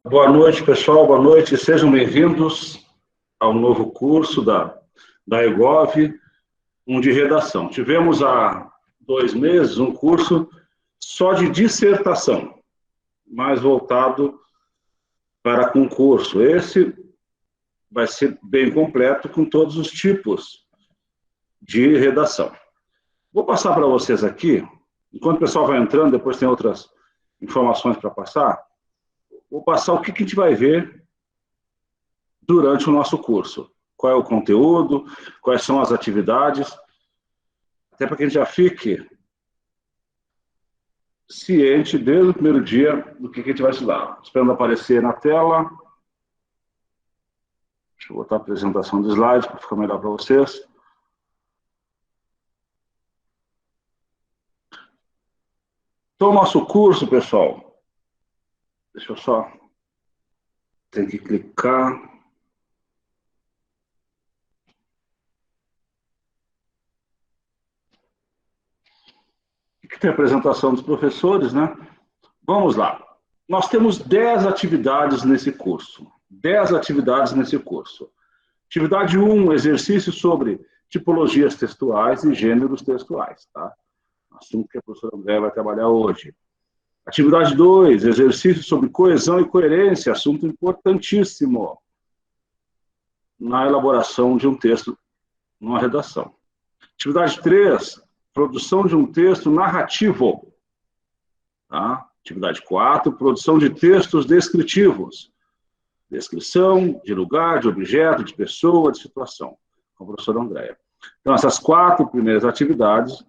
Boa noite, pessoal. Boa noite. Sejam bem-vindos ao novo curso da EGOV, de redação. Tivemos há 2 meses um curso só de dissertação, mais voltado para concurso. Esse vai ser bem completo com todos os tipos de redação. Vou passar para vocês aqui, enquanto o pessoal vai entrando, depois tem outras informações para passar. Vou passar o que a gente vai ver durante o nosso curso. Qual é o conteúdo, quais são as atividades, até para que a gente já fique ciente desde o primeiro dia do que a gente vai estudar. Esperando aparecer na tela. Deixa eu botar a apresentação de slides para ficar melhor para vocês. Então, o nosso curso, pessoal, deixa eu só... Tem que clicar. Aqui tem a apresentação dos professores, né? Vamos lá. Nós temos 10 atividades nesse curso. 10 atividades nesse curso. Atividade 1, exercício sobre tipologias textuais e gêneros textuais, tá? Assunto que a professora Andréa vai trabalhar hoje. Atividade 2, exercício sobre coesão e coerência, assunto importantíssimo na elaboração de um texto, numa redação. Atividade 3, produção de um texto narrativo. Tá? Atividade 4, produção de textos descritivos. Descrição de lugar, de objeto, de pessoa, de situação, com a professora Andréa. Então, essas 4 primeiras atividades,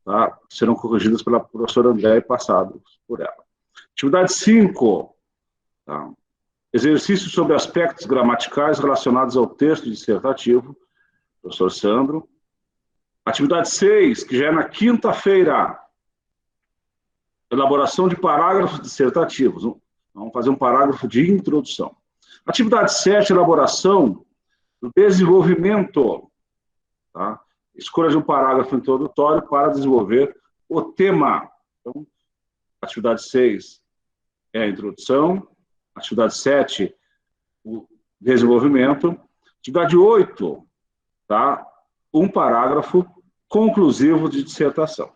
tá, serão corrigidas pela professora Andréa e passadas por ela. Atividade 5, tá, exercício sobre aspectos gramaticais relacionados ao texto dissertativo, professor Sandro. Atividade 6, que já é na quinta-feira, elaboração de parágrafos dissertativos. Vamos fazer um parágrafo de introdução. Atividade 7, elaboração do desenvolvimento, tá? Escolha de um parágrafo introdutório para desenvolver o tema. Então, atividade 6 é a introdução. Atividade 7, o desenvolvimento. Atividade 8, tá? Um parágrafo conclusivo de dissertação.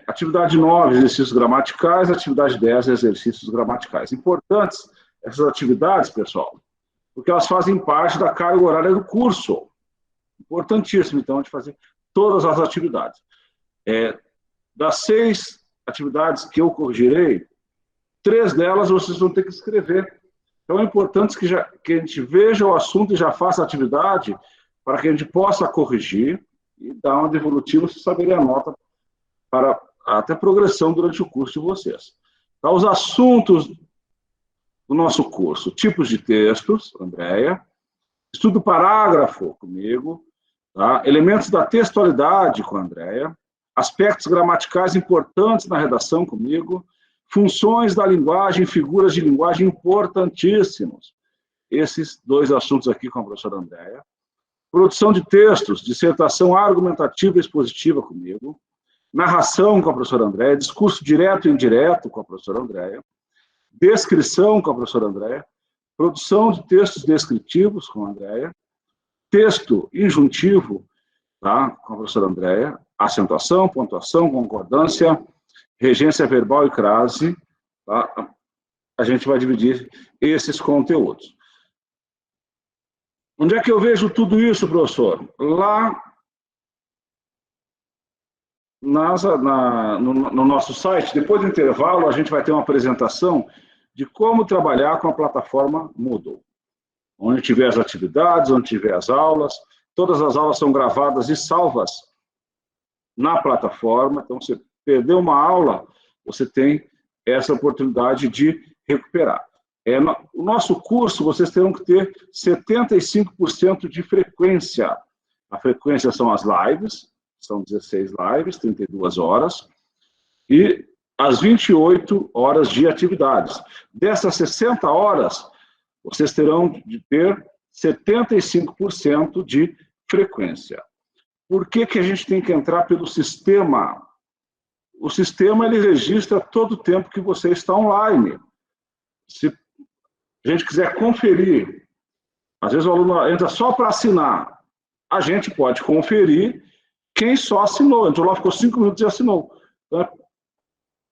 Atividade 9, exercícios gramaticais. Atividade 10, exercícios gramaticais. Importantes essas atividades, pessoal, porque elas fazem parte da carga horária do curso. Importantíssimo, então, de fazer todas as atividades. Das 6 atividades que eu corrigirei, 3 delas vocês vão ter que escrever. Então, é importante que a gente veja o assunto e já faça a atividade para que a gente possa corrigir e dar uma devolutiva, se saberem a nota para até progressão durante o curso de vocês. Então, os assuntos do nosso curso: tipos de textos, Andréa, estudo parágrafo comigo, tá? Elementos da textualidade com a Andréa, aspectos gramaticais importantes na redação comigo, funções da linguagem, figuras de linguagem importantíssimos. Esses 2 assuntos aqui com a professora Andréa. Produção de textos, dissertação argumentativa e expositiva comigo, narração com a professora Andréa, discurso direto e indireto com a professora Andréa, descrição com a professora Andréa, produção de textos descritivos com a Andréa, texto injuntivo, tá, com a professora Andréa, acentuação, pontuação, concordância, regência verbal e crase, tá? A gente vai dividir esses conteúdos. Onde é que eu vejo tudo isso, professor? Lá no nosso site. Depois do intervalo, a gente vai ter uma apresentação de como trabalhar com a plataforma Moodle. Onde tiver as atividades, onde tiver as aulas, todas as aulas são gravadas e salvas na plataforma. Então, se perdeu uma aula, você tem essa oportunidade de recuperar. No nosso curso, vocês terão que ter 75% de frequência. A frequência são as lives, são 16 lives, 32 horas, e as 28 horas de atividades. Dessas 60 horas, vocês terão de ter 75% de frequência. Por que a gente tem que entrar pelo sistema? O sistema, ele registra todo o tempo que você está online. Se a gente quiser conferir, às vezes o aluno entra só para assinar, a gente pode conferir quem só assinou, entrou lá, ficou 5 minutos e assinou, né,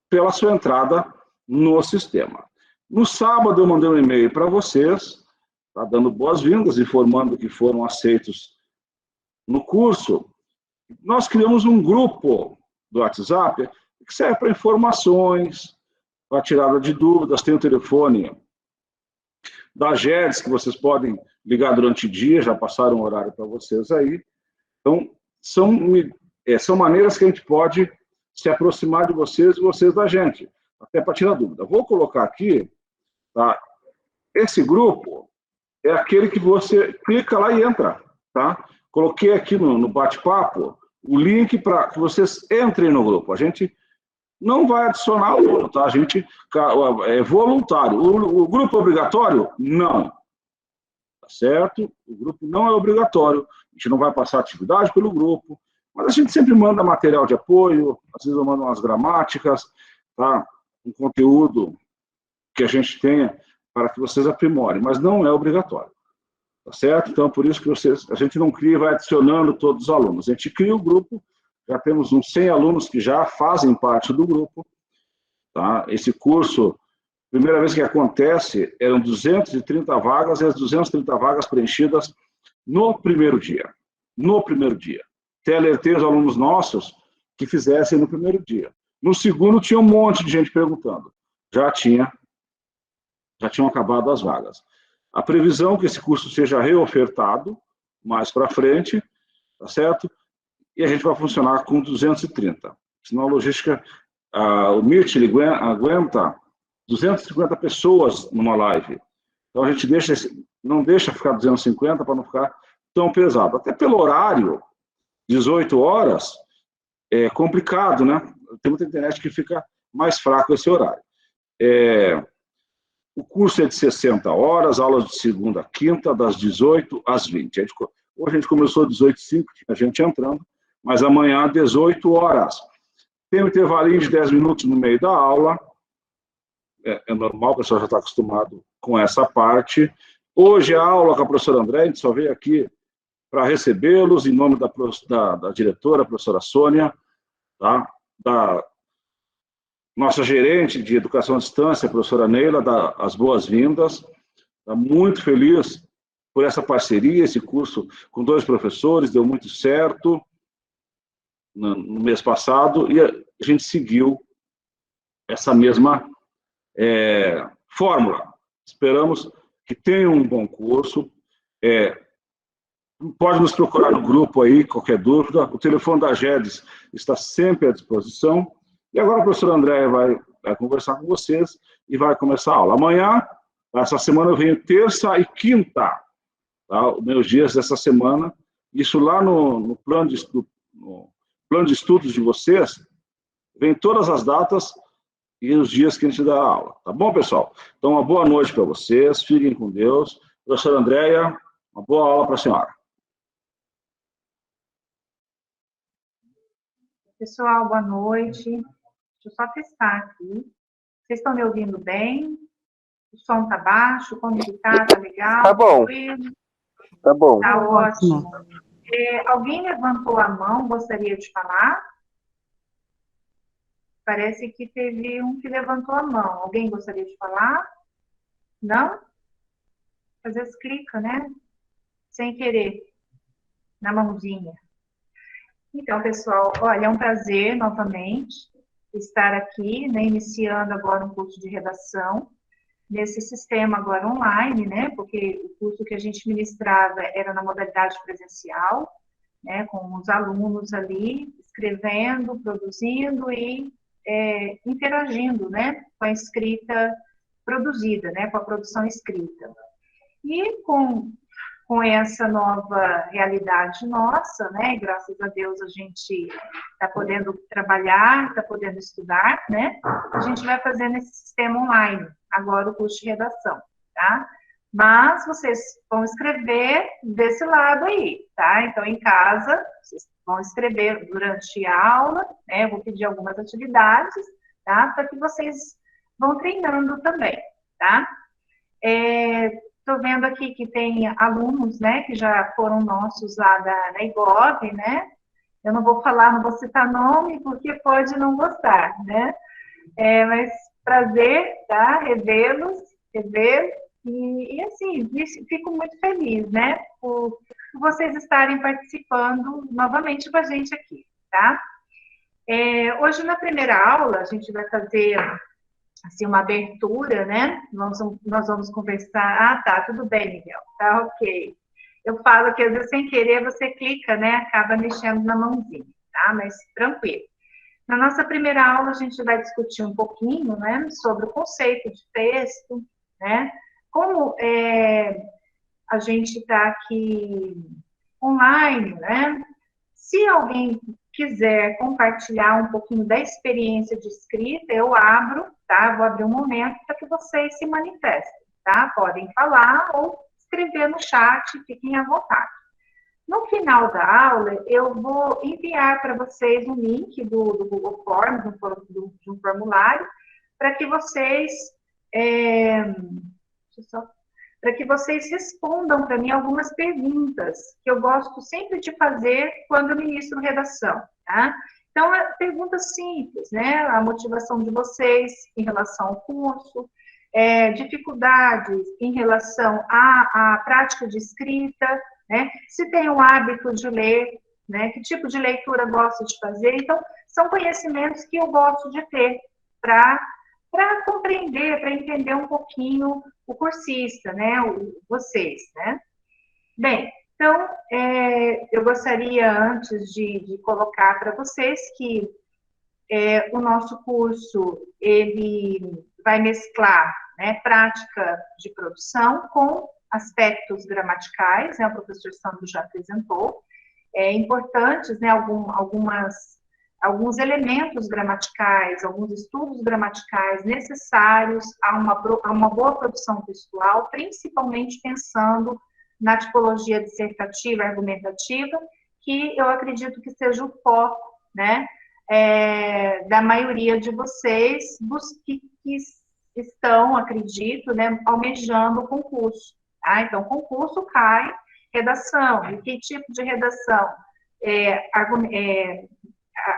pela sua entrada no sistema. No sábado eu mandei um e-mail para vocês, tá, dando boas-vindas, informando que foram aceitos no curso. Nós criamos um grupo do WhatsApp que serve para informações, para tirada de dúvidas, tem o telefone da GEDS, que vocês podem ligar durante o dia, já passaram o horário para vocês aí. Então, são maneiras que a gente pode se aproximar de vocês e vocês da gente, até para tirar dúvida. Vou colocar aqui, tá? Esse grupo é aquele que você clica lá e entra, tá? Coloquei aqui no bate-papo o link para que vocês entrem no grupo. A gente não vai adicionar aluno, tá? A gente é voluntário. O grupo é obrigatório? Não. Tá certo? O grupo não é obrigatório. A gente não vai passar atividade pelo grupo, mas a gente sempre manda material de apoio, às vezes eu mando umas gramáticas, tá? Um conteúdo que a gente tenha para que vocês aprimorem, mas não é obrigatório. Tá certo? Então, por isso que a gente não cria e vai adicionando todos os alunos. A gente cria o grupo, já temos uns 100 alunos que já fazem parte do grupo. Tá? Esse curso, primeira vez que acontece, eram 230 vagas, e as 230 vagas preenchidas no primeiro dia. No primeiro dia. Até alertei os alunos nossos que fizessem no primeiro dia. No segundo, tinha um monte de gente perguntando. Já tinham acabado as vagas. A previsão é que esse curso seja reofertado mais para frente, tá certo? E a gente vai funcionar com 230. Senão a logística, o Meet aguenta 250 pessoas numa live. Então a gente não deixa ficar 250 para não ficar tão pesado. Até pelo horário, 18 horas, é complicado, né? Tem muita internet que fica mais fraco esse horário. O curso é de 60 horas, aulas de segunda a quinta, das 18 às 20. Hoje a gente começou às 18h05, tinha gente entrando, mas amanhã às 18 horas. Tem um intervalinho de 10 minutos no meio da aula, é normal, o pessoal já está acostumado com essa parte. Hoje a aula com a professora André, a gente só veio aqui para recebê-los, em nome da diretora, a professora Sônia, tá? Da nossa gerente de educação à distância, a professora Neila, dá as boas-vindas. Está muito feliz por essa parceria, esse curso com 2 professores, deu muito certo no mês passado, e a gente seguiu essa mesma fórmula. Esperamos que tenham um bom curso. Pode nos procurar no grupo aí, qualquer dúvida. O telefone da GEDS está sempre à disposição. E agora a professora Andréia vai conversar com vocês e vai começar a aula. Amanhã, essa semana eu venho terça e quinta, tá? Os meus dias dessa semana. Isso lá no plano de estudos de vocês, vem todas as datas e os dias que a gente dá a aula. Tá bom, pessoal? Então, uma boa noite para vocês. Fiquem com Deus. Professora Andréia, uma boa aula para a senhora. Pessoal, boa noite. Deixa eu só testar aqui. Vocês estão me ouvindo bem? O som está baixo? Como que tá? Tá legal? Tá bom. Tá bom. Tá ótimo. Alguém levantou a mão, gostaria de falar? Parece que teve um que levantou a mão. Alguém gostaria de falar? Não? Às vezes clica, né? Sem querer, na mãozinha. Então, pessoal, olha, é um prazer, novamente, estar aqui, né, iniciando agora um curso de redação, nesse sistema agora online, né, porque o curso que a gente ministrava era na modalidade presencial, né, com os alunos ali, escrevendo, produzindo e interagindo, né, com a escrita produzida, né, com a produção escrita. E com essa nova realidade nossa, né, graças a Deus a gente está podendo trabalhar, está podendo estudar, né, a gente vai fazer nesse sistema online, agora o curso de redação, tá? Mas vocês vão escrever desse lado aí, tá? Então, em casa, vocês vão escrever durante a aula, né, eu vou pedir algumas atividades, tá? Para que vocês vão treinando também, tá? Estou vendo aqui que tem alunos, né, que já foram nossos lá da IGOV, né? Eu não vou falar, não vou citar nome, porque pode não gostar, né? Mas prazer, tá? Revê-los, rever. E assim, fico muito feliz, né? Por vocês estarem participando novamente com a gente aqui, tá? Hoje, na primeira aula, a gente vai fazer assim, uma abertura, né? Nós vamos conversar. Ah, tá, tudo bem, Miguel, tá ok. Eu falo que às vezes sem querer você clica, né? Acaba mexendo na mãozinha, tá? Mas tranquilo. Na nossa primeira aula, a gente vai discutir um pouquinho, né? Sobre o conceito de texto, né? Como a gente está aqui online, né? Se alguém quiser compartilhar um pouquinho da experiência de escrita, eu abro, tá? Vou abrir um momento para que vocês se manifestem, tá? Podem falar ou escrever no chat, fiquem à vontade. No final da aula, eu vou enviar para vocês um link do Google Forms, de um formulário, para que vocês para que vocês respondam para mim algumas perguntas que eu gosto sempre de fazer quando eu ministro redação, tá? Então, perguntas simples, né? A motivação de vocês em relação ao curso, dificuldades em relação à prática de escrita, né? Se tem o hábito de ler, né? Que tipo de leitura gosta de fazer. Então, são conhecimentos que eu gosto de ter para compreender, para entender um pouquinho o cursista, né, vocês, né? Bem, então, eu gostaria, antes de colocar para vocês que o nosso curso, ele vai mesclar, né, prática de produção com aspectos gramaticais, né, o professor Sandro já apresentou, importantes, né, alguns elementos gramaticais, alguns estudos gramaticais necessários a uma boa produção textual, principalmente pensando na tipologia dissertativa, argumentativa, que eu acredito que seja o foco, né, da maioria de vocês que estão, acredito, né, almejando o concurso. Tá? Então, concurso cai redação. E que tipo de redação?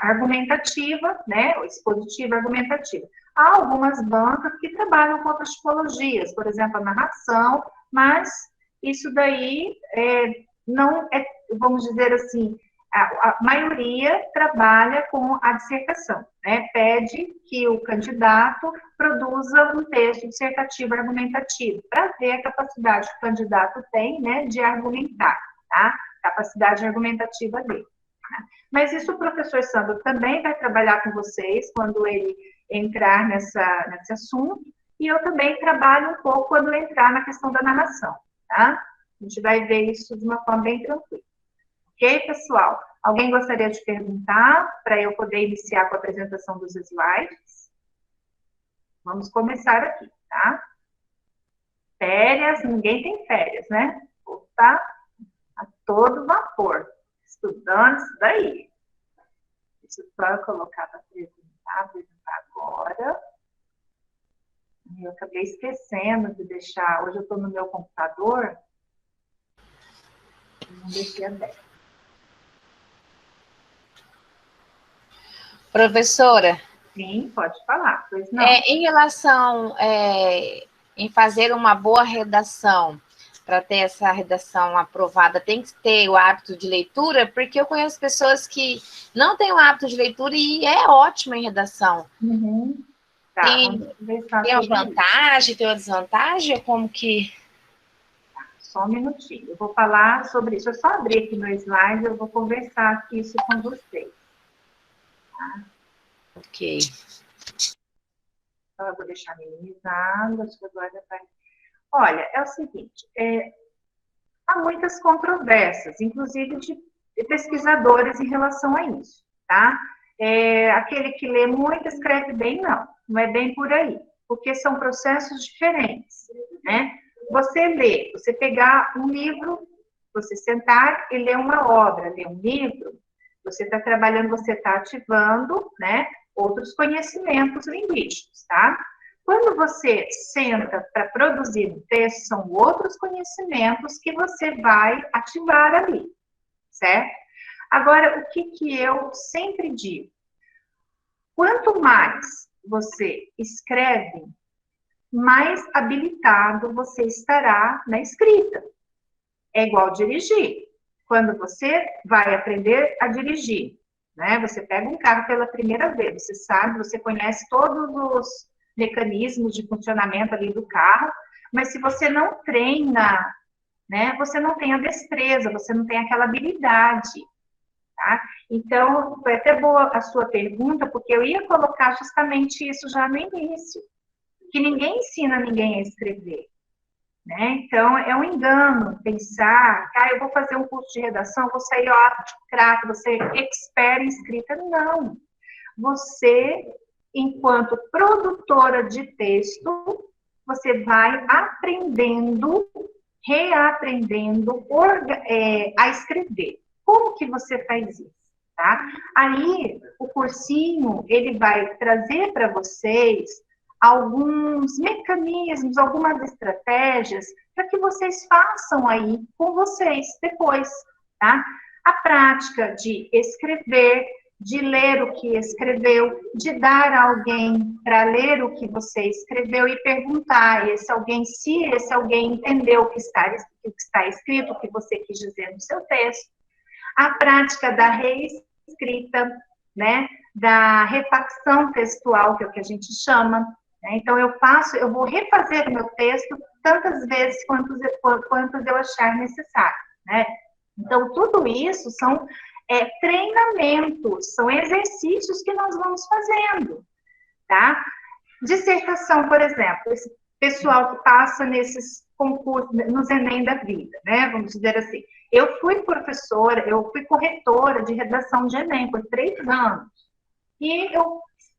Argumentativa, né, expositiva argumentativa. Há algumas bancas que trabalham com outras tipologias, por exemplo, a narração, mas isso daí não é, vamos dizer assim, a maioria trabalha com a dissertação, né, pede que o candidato produza um texto dissertativo argumentativo, para ver a capacidade que o candidato tem, né, de argumentar, tá? Capacidade argumentativa dele. Mas isso o professor Sandro também vai trabalhar com vocês quando ele entrar nesse assunto, e eu também trabalho um pouco quando eu entrar na questão da narração, tá? A gente vai ver isso de uma forma bem tranquila. Ok, pessoal? Alguém gostaria de perguntar para eu poder iniciar com a apresentação dos slides? Vamos começar aqui, tá? Férias, ninguém tem férias, né? Tá a todo vapor. Estudando isso daí. Deixa eu só colocar para apresentar agora. Eu acabei esquecendo de deixar. Hoje eu estou no meu computador. Não deixei aberto. Professora. Sim, pode falar. Pois não. Em relação em fazer uma boa redação, para ter essa redação aprovada, tem que ter o hábito de leitura, porque eu conheço pessoas que não têm o hábito de leitura e é ótima em redação. Uhum. Tá, tem uma vantagem, tem uma desvantagem? Como que... Tá, só um minutinho. Eu vou falar sobre isso. Eu só abrir aqui meu slide, eu vou conversar aqui isso com vocês. Tá? Ok. Então, eu vou deixar minimizado, acho que agora vai... Olha, é o seguinte, há muitas controvérsias, inclusive de pesquisadores em relação a isso, tá? Aquele que lê muito escreve bem, não é bem por aí, porque são processos diferentes, né? Você lê, você pegar um livro, você sentar e ler uma obra, ler um livro, você está trabalhando, você está ativando, né, outros conhecimentos linguísticos, tá? Quando você senta para produzir um texto, são outros conhecimentos que você vai ativar ali, certo? Agora, o que eu sempre digo? Quanto mais você escreve, mais habilitado você estará na escrita. É igual dirigir. Quando você vai aprender a dirigir, né? Você pega um carro pela primeira vez, você sabe, você conhece todos os mecanismos de funcionamento ali do carro, mas se você não treina, né? Você não tem a destreza, você não tem aquela habilidade, tá? Então, foi até boa a sua pergunta, porque eu ia colocar justamente isso já no início, que ninguém ensina ninguém a escrever. Né? Então, é um engano pensar, eu vou fazer um curso de redação, vou sair, ó, craque, você é expert em escrita. Não. Você, enquanto produtora de texto, você vai aprendendo, reaprendendo a escrever. Como que você faz isso? Tá? Aí, o cursinho, ele vai trazer para vocês alguns mecanismos, algumas estratégias para que vocês façam aí com vocês depois, tá? A prática de escrever, de ler o que escreveu, de dar a alguém para ler o que você escreveu e perguntar se esse alguém entendeu o que está escrito, o que você quis dizer no seu texto. A prática da reescrita, né? Da refacção textual, que é o que a gente chama. Então, eu vou refazer o meu texto tantas vezes quantas eu achar necessário, né? Então, tudo isso são treinamentos, são exercícios que nós vamos fazendo, tá? Dissertação, por exemplo, esse pessoal que passa nesses concursos, nos Enem da vida, né? Vamos dizer assim. Eu fui corretora de redação de Enem por 3 anos. E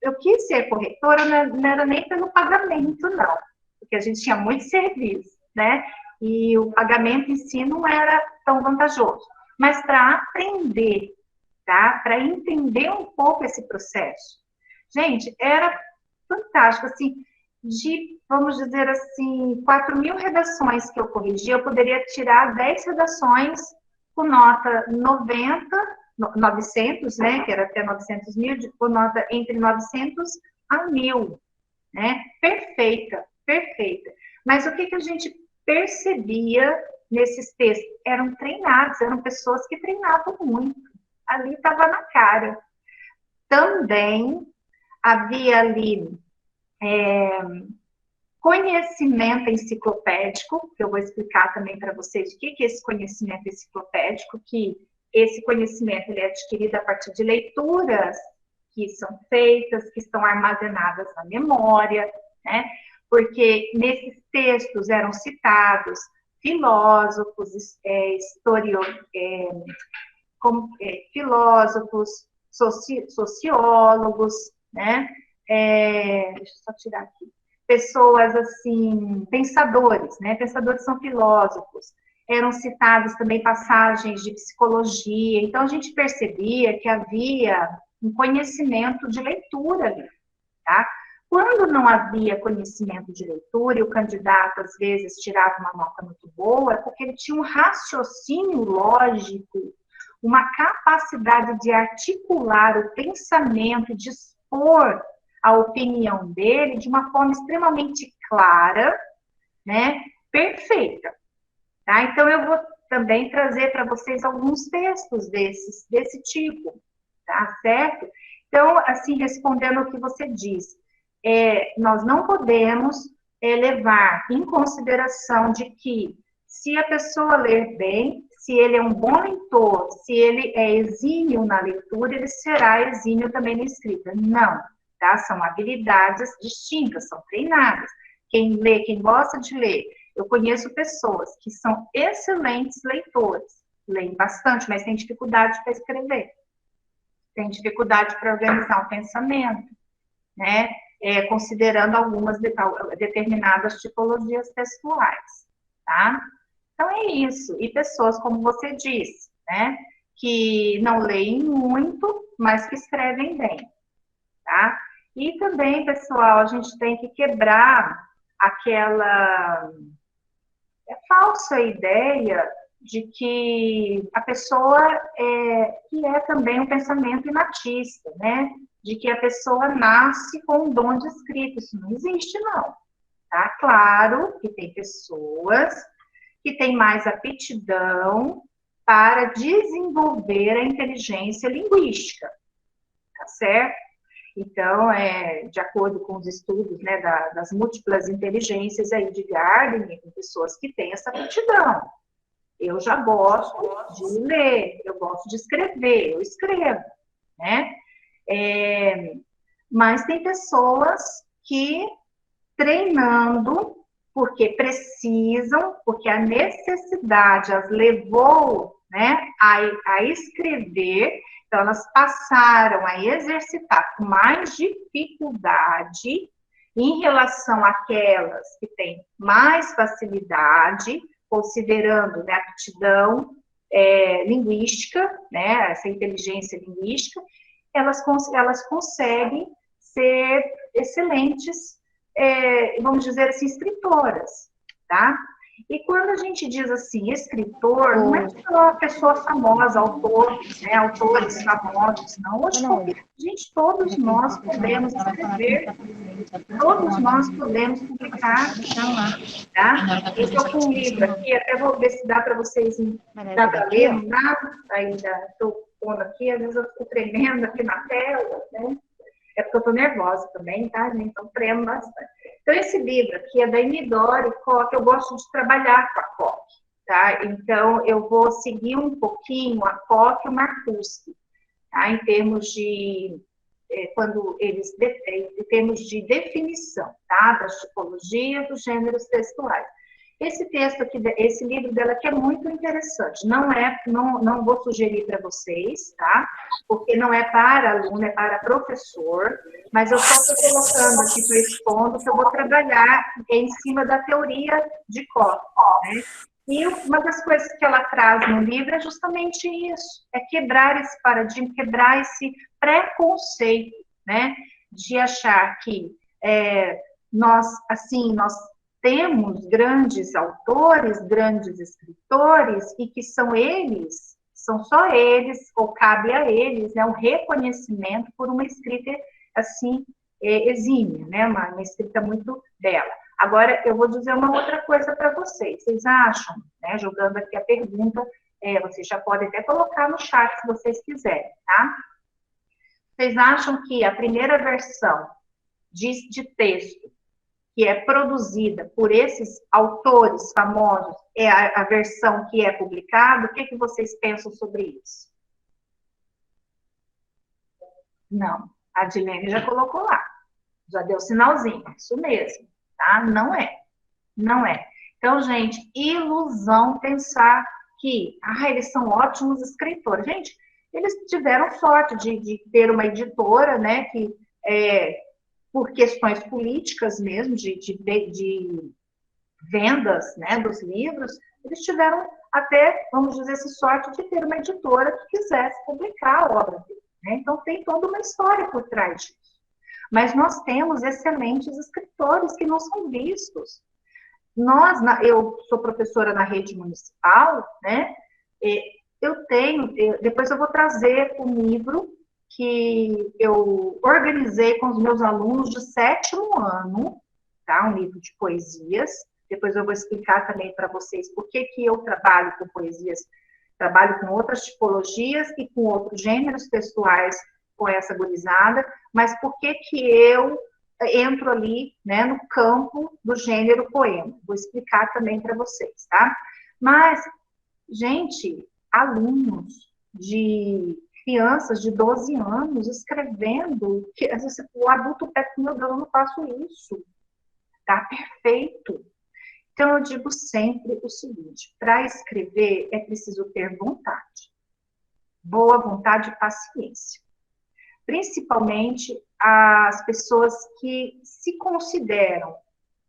eu quis ser corretora, não era nem pelo pagamento, não, porque a gente tinha muito serviço, né? E o pagamento em si não era tão vantajoso, mas para aprender, tá? Para entender um pouco esse processo. Gente, era fantástico, assim, vamos dizer assim, 4.000 redações que eu corrigi, eu poderia tirar 10 redações com nota 900, né, que era até 900 mil, por nota entre 900 a 1.000, né, perfeita. Mas o que a gente percebia nesses textos? Eram treinados, eram pessoas que treinavam muito, ali estava na cara. Também havia ali conhecimento enciclopédico, que eu vou explicar também para vocês o que é esse conhecimento enciclopédico, que esse conhecimento ele é adquirido a partir de leituras que são feitas, que estão armazenadas na memória, né? Porque nesses textos eram citados filósofos, sociólogos, né? Deixa eu só tirar aqui. Pessoas, assim, pensadores, né? Pensadores são filósofos. Eram citadas também passagens de psicologia. Então, a gente percebia que havia um conhecimento de leitura ali, tá? Quando não havia conhecimento de leitura e o candidato, às vezes, tirava uma nota muito boa, é porque ele tinha um raciocínio lógico, uma capacidade de articular o pensamento, de expor a opinião dele de uma forma extremamente clara, né, perfeita. Tá? Então, eu vou também trazer para vocês alguns textos desse tipo, tá certo? Então, assim, respondendo o que você disse, nós não podemos levar em consideração de que se a pessoa ler bem, se ele é um bom leitor, se ele é exímio na leitura, ele será exímio também na escrita. Não, tá? São habilidades distintas, são treinadas. Quem lê, quem gosta de ler, eu conheço pessoas que são excelentes leitores, leem bastante, mas têm dificuldade para escrever, têm dificuldade para organizar o pensamento, né? Considerando algumas determinadas tipologias textuais, tá? Então, é isso. E pessoas, como você disse, né? Que não leem muito, mas que escrevem bem, tá? E também, pessoal, a gente tem que quebrar aquela falsa ideia de que a pessoa que é também um pensamento inatista, né? De que a pessoa nasce com um dom de escrita. Isso não existe, não. Tá? Claro que tem pessoas que têm mais aptidão para desenvolver a inteligência linguística, tá certo? Então, de acordo com os estudos, né, das múltiplas inteligências aí de Gardner, tem pessoas que têm essa aptidão. Eu já gosto de ler, eu gosto de escrever, eu escrevo, né? Mas tem pessoas que treinando, porque precisam, porque a necessidade as levou, né, a escrever, então elas passaram a exercitar com mais dificuldade em relação àquelas que têm mais facilidade, considerando, né, aptidão linguística, né, essa inteligência linguística, elas conseguem ser excelentes, vamos dizer assim, escritoras, tá? E quando a gente diz assim, escritor, não é só pessoa famosa, autores, né, autores famosos, não. Hoje, gente, todos nós podemos escrever, todos nós podemos publicar, tá? Eu estou com um livro aqui, até vou ver se dá para vocês, dá para ler, não dá? Ainda estou pondo aqui, às vezes eu fico tremendo aqui na tela, né? É porque eu estou nervosa também, tá, gente? Então, tremo bastante. Então, esse livro aqui é da Inidori Koch. Eu gosto de trabalhar com a Koch, tá? Então, eu vou seguir um pouquinho a Koch e o Marcuse, tá? Em termos de, em termos de definição, tá? Das tipologias dos gêneros textuais. Esse texto aqui, esse livro dela aqui é muito interessante. Não vou sugerir para vocês, tá? Porque não é para aluno, é para professor. Mas eu só estou colocando aqui, estou expondo, que eu vou trabalhar em cima da teoria de Koch, né? E uma das coisas que ela traz no livro é justamente isso, é quebrar esse paradigma, quebrar esse preconceito, né? De achar que nós temos grandes autores, grandes escritores, e que são só eles, ou cabe a eles, né, um reconhecimento por uma escrita, assim, exímia, né, uma escrita muito bela. Agora, eu vou dizer uma outra coisa para vocês. Vocês acham, né, jogando aqui a pergunta, vocês já podem até colocar no chat se vocês quiserem, tá? Vocês acham que a primeira versão de texto que é produzida por esses autores famosos, é a versão que é publicada? O que vocês pensam sobre isso? Não, a Dilene já colocou lá, já deu sinalzinho, isso mesmo, tá? Não é. Então, gente, ilusão pensar que, eles são ótimos escritores. Gente, eles tiveram sorte de ter uma editora, né, que por questões políticas mesmo, de vendas, né, dos livros, eles tiveram até, vamos dizer assim, sorte de ter uma editora que quisesse publicar a obra dele, né? Então, tem toda uma história por trás disso. Mas nós temos excelentes escritores que não são vistos. Eu sou professora na rede municipal, né? Depois eu vou trazer um livro que eu organizei com os meus alunos de 7º ano, tá? Um livro de poesias. Depois eu vou explicar também para vocês por que eu trabalho com poesias, trabalho com outras tipologias e com outros gêneros textuais com essa gurizada, mas por que eu entro ali, né, no campo do gênero poema. Vou explicar também para vocês, tá? Mas, gente, alunos de crianças de 12 anos escrevendo, que às vezes o adulto pede, meu Deus, eu não faço isso. Tá perfeito. Então, eu digo sempre o seguinte, para escrever é preciso ter vontade. Boa vontade e paciência. Principalmente as pessoas que se consideram,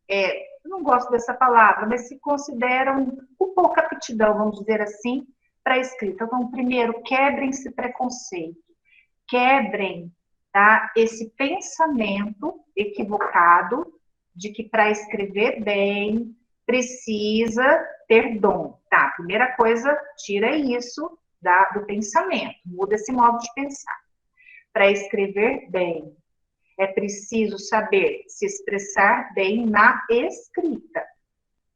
eu não gosto dessa palavra, mas se consideram com pouca aptidão, vamos dizer assim, para a escrita. Então, primeiro, quebrem esse preconceito, quebrem tá? Esse pensamento equivocado de que para escrever bem precisa ter dom. Tá, primeira coisa, tira isso do pensamento, muda esse modo de pensar. Para escrever bem, é preciso saber se expressar bem na escrita,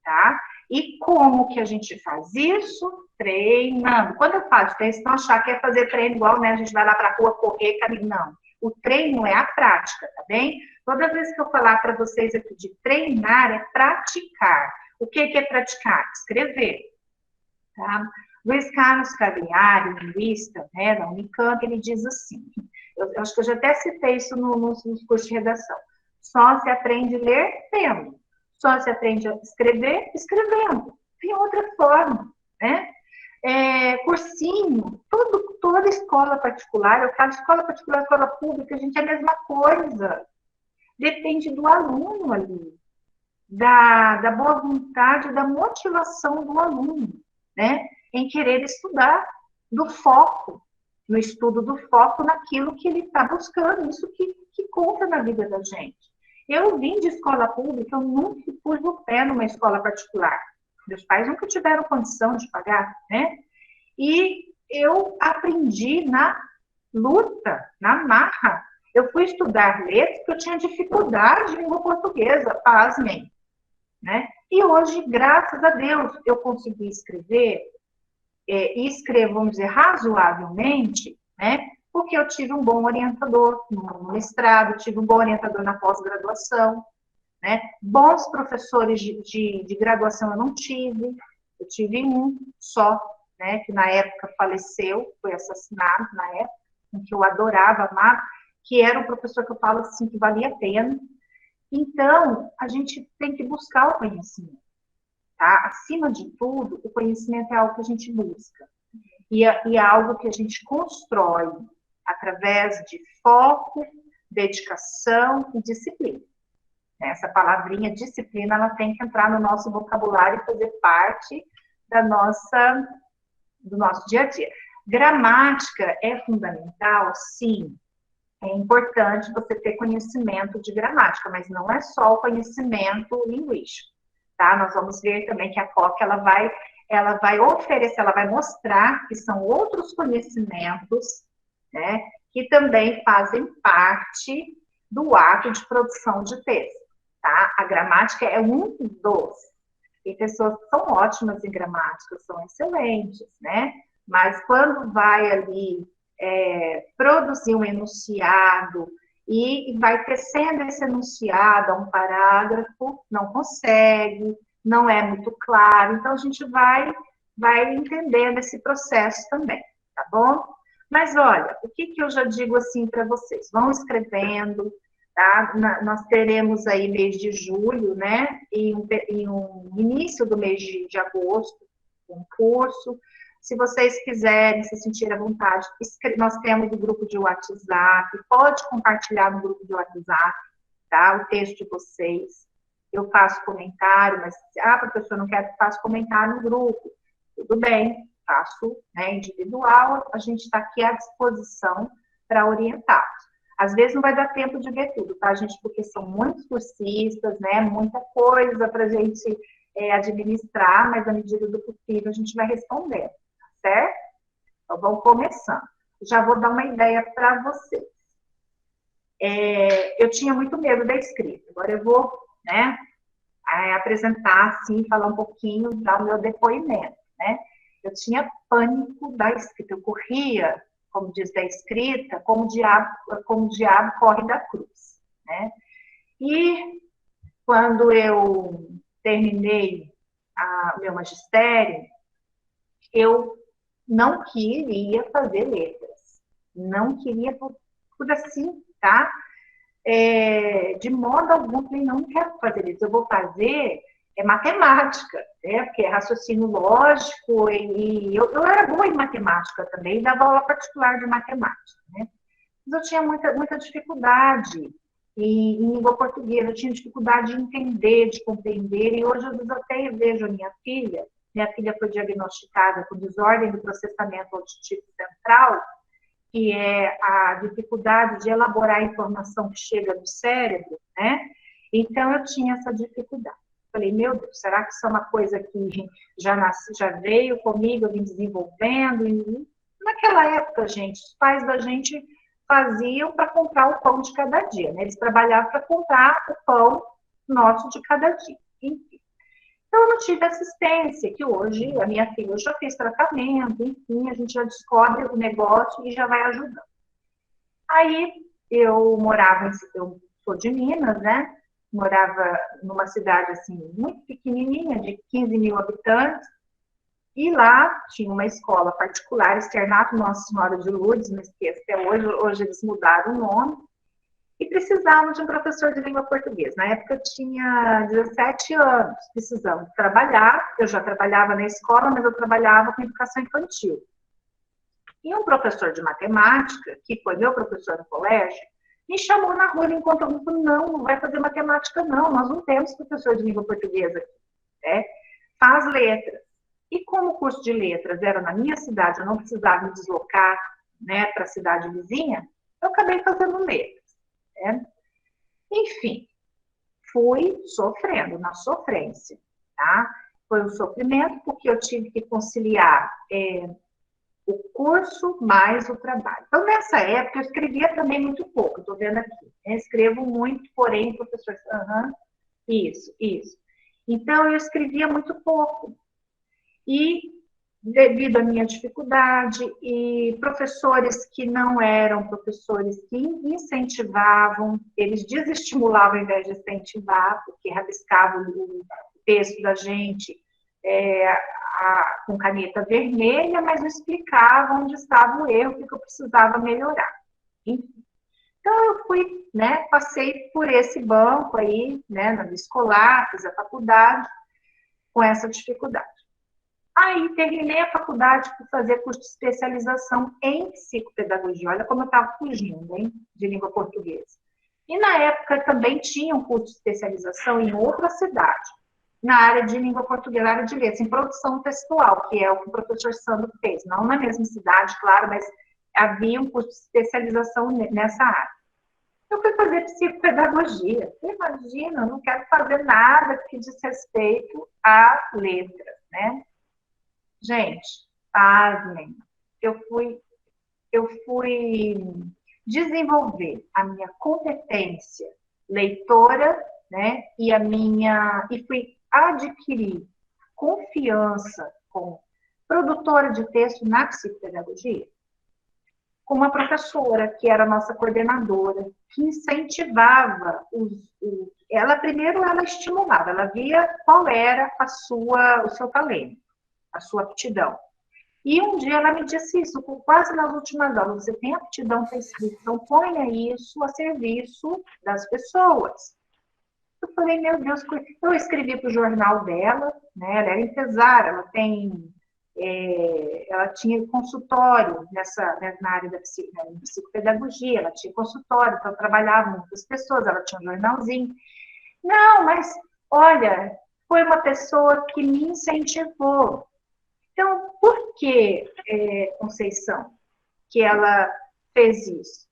tá? E como que a gente faz isso? Treinando. Quando eu falo de treino, vocês vão achar que é fazer treino igual, né? A gente vai lá para a rua correr, caminhar. Não. O treino é a prática, tá bem? Toda vez que eu falar para vocês aqui de treinar, é praticar. O que é praticar? Escrever, tá? Luiz Carlos Cagliari, linguista, né, da Unicamp, ele diz assim, eu acho que eu já até citei isso nos cursos de redação, só se aprende a ler lendo, só se aprende a escrever escrevendo, tem outra forma, né? Cursinho, toda escola particular, eu falo escola particular, escola pública, a gente é a mesma coisa, depende do aluno ali, da boa vontade, da motivação do aluno, né? Em querer estudar, do foco, no estudo do foco naquilo que ele está buscando, isso que conta na vida da gente. Eu vim de escola pública, eu nunca pus o pé numa escola particular. Meus pais nunca tiveram condição de pagar, né? E eu aprendi na luta, na marra. Eu fui estudar letras porque eu tinha dificuldade em língua portuguesa, pasmem, né? E hoje, graças a Deus, eu consegui escrever, e escrevo, vamos dizer, razoavelmente, né? Porque eu tive um bom orientador no mestrado, tive um bom orientador na pós-graduação, né? Bons professores de graduação eu não tive, eu tive um só, né? Que na época faleceu, foi assassinado na época, em que eu adorava, amava, que era um professor que eu falo assim, que valia a pena. Então, a gente tem que buscar o conhecimento. Tá? Acima de tudo, o conhecimento é algo que a gente busca. E é algo que a gente constrói através de foco, dedicação e disciplina. Essa palavrinha disciplina, ela tem que entrar no nosso vocabulário e fazer parte do nosso dia a dia. Gramática é fundamental, sim. É importante você ter conhecimento de gramática, mas não é só o conhecimento linguístico. Tá? Nós vamos ver também que a COC ela vai oferecer, ela vai mostrar que são outros conhecimentos, né, que também fazem parte do ato de produção de texto. Tá? A gramática é um dos. Tem pessoas que são ótimas em gramática, são excelentes, né? Mas quando vai ali produzir um enunciado e vai tecendo esse enunciado a um parágrafo, não consegue, não é muito claro, então a gente vai entendendo esse processo também, tá bom? Mas olha, o que eu já digo assim para vocês? Vão escrevendo, tá? Nós teremos aí mês de julho, né? E um início do mês de agosto, um curso. Se vocês quiserem se sentir à vontade, nós temos o grupo de WhatsApp, pode compartilhar no grupo de WhatsApp, tá? O texto de vocês. Eu faço comentário, mas, professor, não quero que faça comentário no grupo. Tudo bem, faço, né, individual, a gente está aqui à disposição para orientar. Às vezes não vai dar tempo de ver tudo, tá, gente? Porque são muitos cursistas, né, muita coisa para a gente administrar, mas à medida do possível a gente vai respondendo. Certo? Então, vamos começando. Já vou dar uma ideia para vocês. Eu tinha muito medo da escrita. Agora eu vou, né, apresentar, assim, falar um pouquinho, dar o meu depoimento, né? Eu tinha pânico da escrita. Eu corria, como diz, da escrita, como o diabo corre da cruz, né? E quando eu terminei o meu magistério, eu não queria fazer letras. Não queria, por assim, tá? De modo algum, eu não quero fazer letras. Eu vou fazer matemática, né? Porque é raciocínio lógico, e eu era boa em matemática também, dava aula particular de matemática, né? Mas eu tinha muita dificuldade em língua portuguesa, eu tinha dificuldade de entender, de compreender, e hoje eu até vejo a minha filha foi diagnosticada com desordem do processamento auditivo central, que é a dificuldade de elaborar a informação que chega do cérebro, né? Então, eu tinha essa dificuldade. Falei, meu Deus, será que isso é uma coisa que já veio comigo, eu vim desenvolvendo? E naquela época, gente, os pais da gente faziam para comprar o pão de cada dia, né? Eles trabalhavam para comprar o pão nosso de cada dia. Enfim. Então, eu não tive assistência, que hoje, a minha filha já fez tratamento, enfim, a gente já descobre o negócio e já vai ajudando. Aí, eu sou de Minas, né? Morava numa cidade, assim, muito pequenininha, de 15 mil habitantes, e lá tinha uma escola particular, Externato Nossa Senhora de Lourdes, não esqueço, até hoje eles mudaram o nome, e precisavam de um professor de língua portuguesa. Na época eu tinha 17 anos, precisando trabalhar, eu já trabalhava na escola, mas eu trabalhava com educação infantil. E um professor de matemática, que foi meu professor no colégio, me chamou na rua, ele encontrou e falou, não vai fazer matemática não, nós não temos professor de língua portuguesa aqui, né? Faz letras. E como o curso de letras era na minha cidade, eu não precisava me deslocar, né, para a cidade vizinha, eu acabei fazendo letras. Né? Enfim, fui sofrendo, na sofrência, tá? Foi um sofrimento porque eu tive que conciliar o curso mais o trabalho. Então, nessa época, eu escrevia também muito pouco, estou vendo aqui. Eu escrevo muito, porém, professor, isso. Então, eu escrevia muito pouco. E, devido à minha dificuldade, e professores que não eram professores que incentivavam, eles desestimulavam ao invés de incentivar, porque rabiscavam o texto da gente com caneta vermelha, mas não explicavam onde estava o erro, o que eu precisava melhorar. Enfim. Então, eu fui, né, passei por esse banco aí, né, na vida escolar, fiz a faculdade, com essa dificuldade. Aí, terminei a faculdade por fazer curso de especialização em psicopedagogia. Olha como eu estava fugindo, hein, de língua portuguesa. E, na época, também tinha um curso de especialização em outra cidade, na área de língua portuguesa, na área de letras, em produção textual, que é o que o professor Sandro fez. Não na mesma cidade, claro, mas havia um curso de especialização nessa área. Eu fui fazer psicopedagogia. Imagina, eu não quero fazer nada que diz respeito a letras, né? Gente, pasmem, eu fui desenvolver a minha competência leitora, né, e fui adquirir confiança com produtora de texto na psicopedagogia, com uma professora que era a nossa coordenadora, que incentivava ela estimulava, ela via qual era o seu talento, a sua aptidão. E um dia ela me disse isso, quase nas últimas aulas, você tem aptidão para escrita, então ponha isso a serviço das pessoas. Eu falei, meu Deus, eu escrevi para o jornal dela, né? Ela era empresária, ela tinha consultório na área da psicopedagogia, ela tinha consultório, então trabalhava com muitas pessoas, ela tinha um jornalzinho. Não, mas, olha, foi uma pessoa que me incentivou. Então, por que, Conceição, que ela fez isso?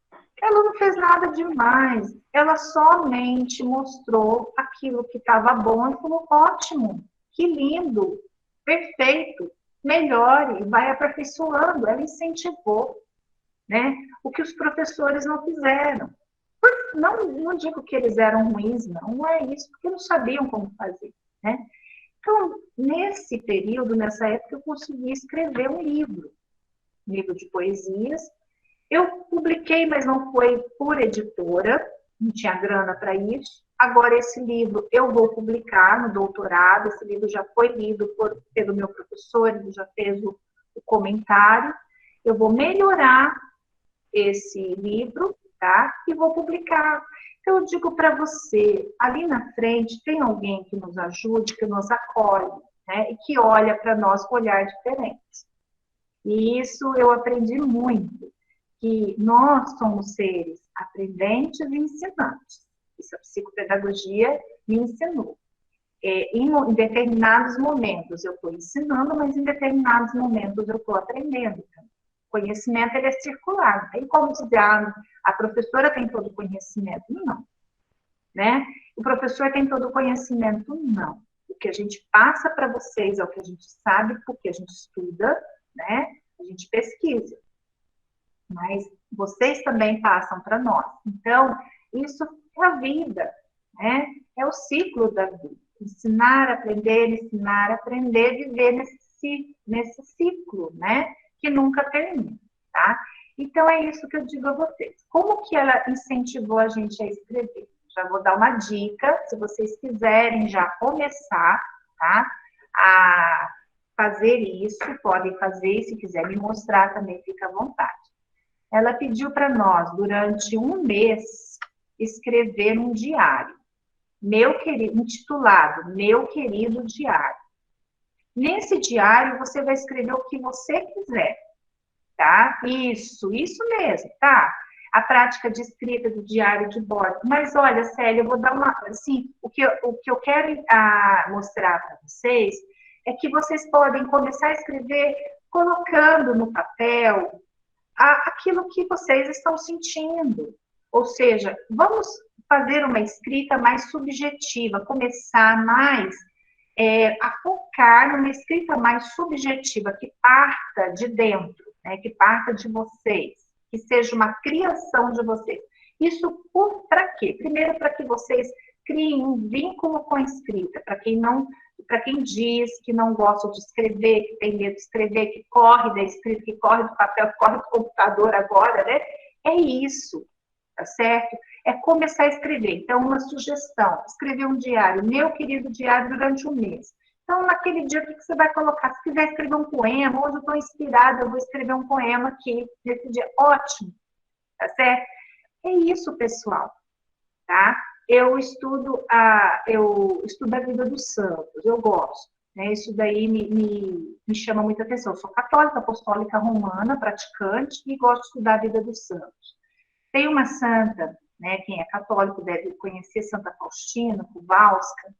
Ela não fez nada demais, ela somente mostrou aquilo que estava bom e falou, ótimo, que lindo, perfeito, melhore, vai aperfeiçoando. Ela incentivou, né? O que os professores não fizeram. Não digo que eles eram ruins, não é isso, porque não sabiam como fazer, né? Então, nesse período, nessa época, eu consegui escrever um livro de poesias. Eu publiquei, mas não foi por editora, não tinha grana para isso. Agora, esse livro eu vou publicar no doutorado, esse livro já foi lido pelo meu professor, ele já fez o comentário. Eu vou melhorar esse livro, tá? E vou publicar. Então, eu digo para você, ali na frente tem alguém que nos ajude, que nos acolhe, né? E que olha para nós com olhar diferente. E isso eu aprendi muito, que nós somos seres aprendentes e ensinantes. Isso a psicopedagogia me ensinou. Em determinados momentos eu estou ensinando, mas em determinados momentos eu estou aprendendo também. conhecimento ele é circular. Não tem como dizer, a professora tem todo o conhecimento. Não. Né? O professor tem todo o conhecimento? Não. O que a gente passa para vocês é o que a gente sabe, porque a gente estuda, né? A gente pesquisa. Mas vocês também passam para nós. Então, isso é a vida, né? É o ciclo da vida. Ensinar, aprender, viver nesse ciclo, né? Que nunca termina, tá? Então, é isso que eu digo a vocês. Como que ela incentivou a gente a escrever? Já vou dar uma dica, se vocês quiserem já começar, tá? A fazer isso, podem fazer, se quiser me mostrar também, fica à vontade. Ela pediu para nós, durante um mês, escrever um diário, intitulado Meu Querido Diário. Nesse diário, você vai escrever o que você quiser, tá? Isso mesmo, tá? A prática de escrita do diário de bordo. Mas olha, Célia, eu vou dar uma... Assim, o que eu quero mostrar para vocês é que vocês podem começar a escrever colocando no papel aquilo que vocês estão sentindo. Ou seja, vamos fazer uma escrita mais subjetiva, começar mais a focar numa escrita mais subjetiva, que parta de dentro, né, que parta de vocês, que seja uma criação de vocês. Isso para quê? Primeiro, para que vocês criem um vínculo com a escrita, para quem diz que não gosta de escrever, que tem medo de escrever, que corre da escrita, que corre do papel, que corre do computador agora, né? É isso, tá certo? É começar a escrever. Então, uma sugestão, escrever um diário, meu querido diário, durante um mês. Então, naquele dia, o que você vai colocar? Se quiser escrever um poema, hoje eu estou inspirada, eu vou escrever um poema aqui, nesse dia. Ótimo, tá certo? É isso, pessoal, tá? Eu estudo a vida dos santos, eu gosto, né? Isso daí me chama muita atenção. Eu sou católica, apostólica romana, praticante, e gosto de estudar a vida dos santos. Tem uma santa, né? Quem é católico deve conhecer, Santa Faustina, Kowalska.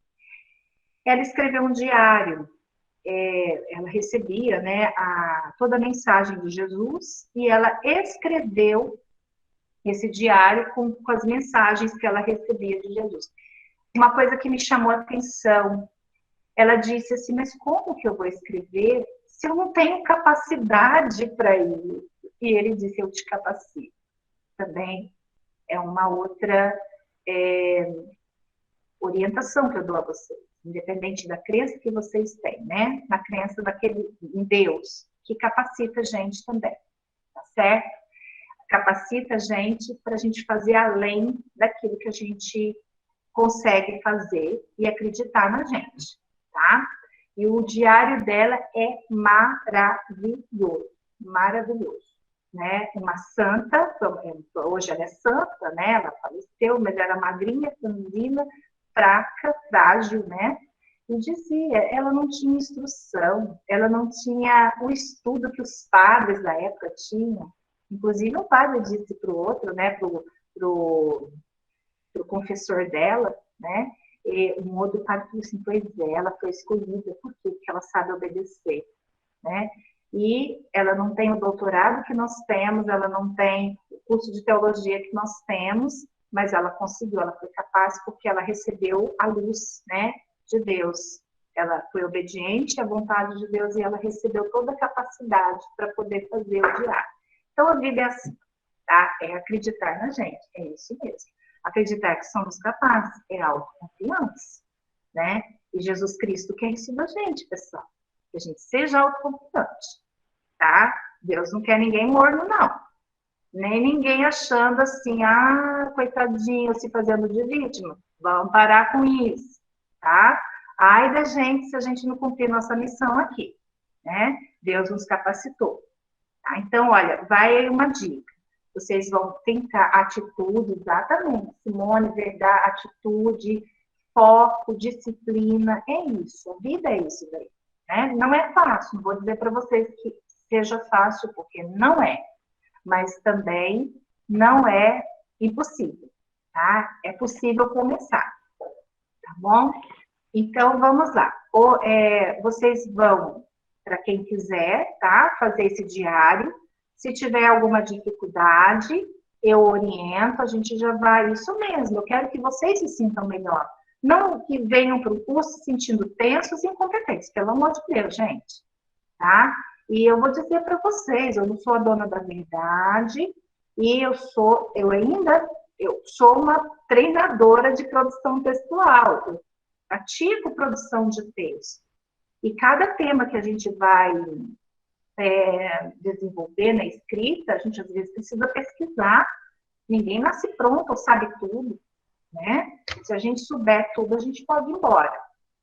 Ela escreveu um diário, ela recebia, né, toda a mensagem de Jesus, e ela escreveu esse diário com as mensagens que ela recebia de Jesus. Uma coisa que me chamou a atenção, ela disse assim, mas como que eu vou escrever se eu não tenho capacidade para isso? E ele disse, eu te capacito. Também é uma outra orientação que eu dou a vocês, independente da crença que vocês têm, né? Na crença em Deus, que capacita a gente também, tá certo? Capacita a gente para a gente fazer além daquilo que a gente consegue fazer e acreditar na gente, tá? E o diário dela é maravilhoso, maravilhoso, né? Uma santa, hoje ela é santa, né? Ela faleceu, mas era magrinha, franzina, fraca, frágil, né? E dizia, ela não tinha instrução, ela não tinha o estudo que os padres da época tinham. Inclusive, um padre disse para o outro, né, pro confessor dela, né, e um outro padre falou assim, pois é, ela foi escolhida, por quê? Porque ela sabe obedecer, né, e ela não tem o doutorado que nós temos, ela não tem o curso de teologia que nós temos, mas ela conseguiu, ela foi capaz porque ela recebeu a luz, né, de Deus. Ela foi obediente à vontade de Deus e ela recebeu toda a capacidade para poder fazer o diário. Então, a vida é assim, tá? É acreditar na gente, é isso mesmo. Acreditar que somos capazes é autoconfiança, né? E Jesus Cristo quer isso da gente, pessoal. Que a gente seja autoconfiante, tá? Deus não quer ninguém morno, não. Nem ninguém achando assim, coitadinho, se fazendo de vítima. Vamos parar com isso, tá? Ai da gente se a gente não cumprir nossa missão aqui, né? Deus nos capacitou. Tá? Então, olha, vai aí uma dica. Vocês vão tentar atitude, exatamente. Simone, verdade, atitude, foco, disciplina, é isso. A vida é isso daí. Né? Não é fácil, não vou dizer para vocês que seja fácil, porque não é. Mas também não é impossível, tá? É possível começar, tá bom? Então, vamos lá. Vocês vão, para quem quiser, tá? Fazer esse diário. Se tiver alguma dificuldade, eu oriento, a gente já vai, isso mesmo, eu quero que vocês se sintam melhor. Não que venham para o curso se sentindo tensos e incompetentes, pelo amor de Deus, gente, tá? E eu vou dizer para vocês, eu não sou a dona da verdade, e eu sou uma treinadora de produção textual, eu pratico produção de texto. E cada tema que a gente vai desenvolver na escrita, a gente às vezes precisa pesquisar, ninguém nasce pronto ou sabe tudo, né? Se a gente souber tudo, a gente pode ir embora,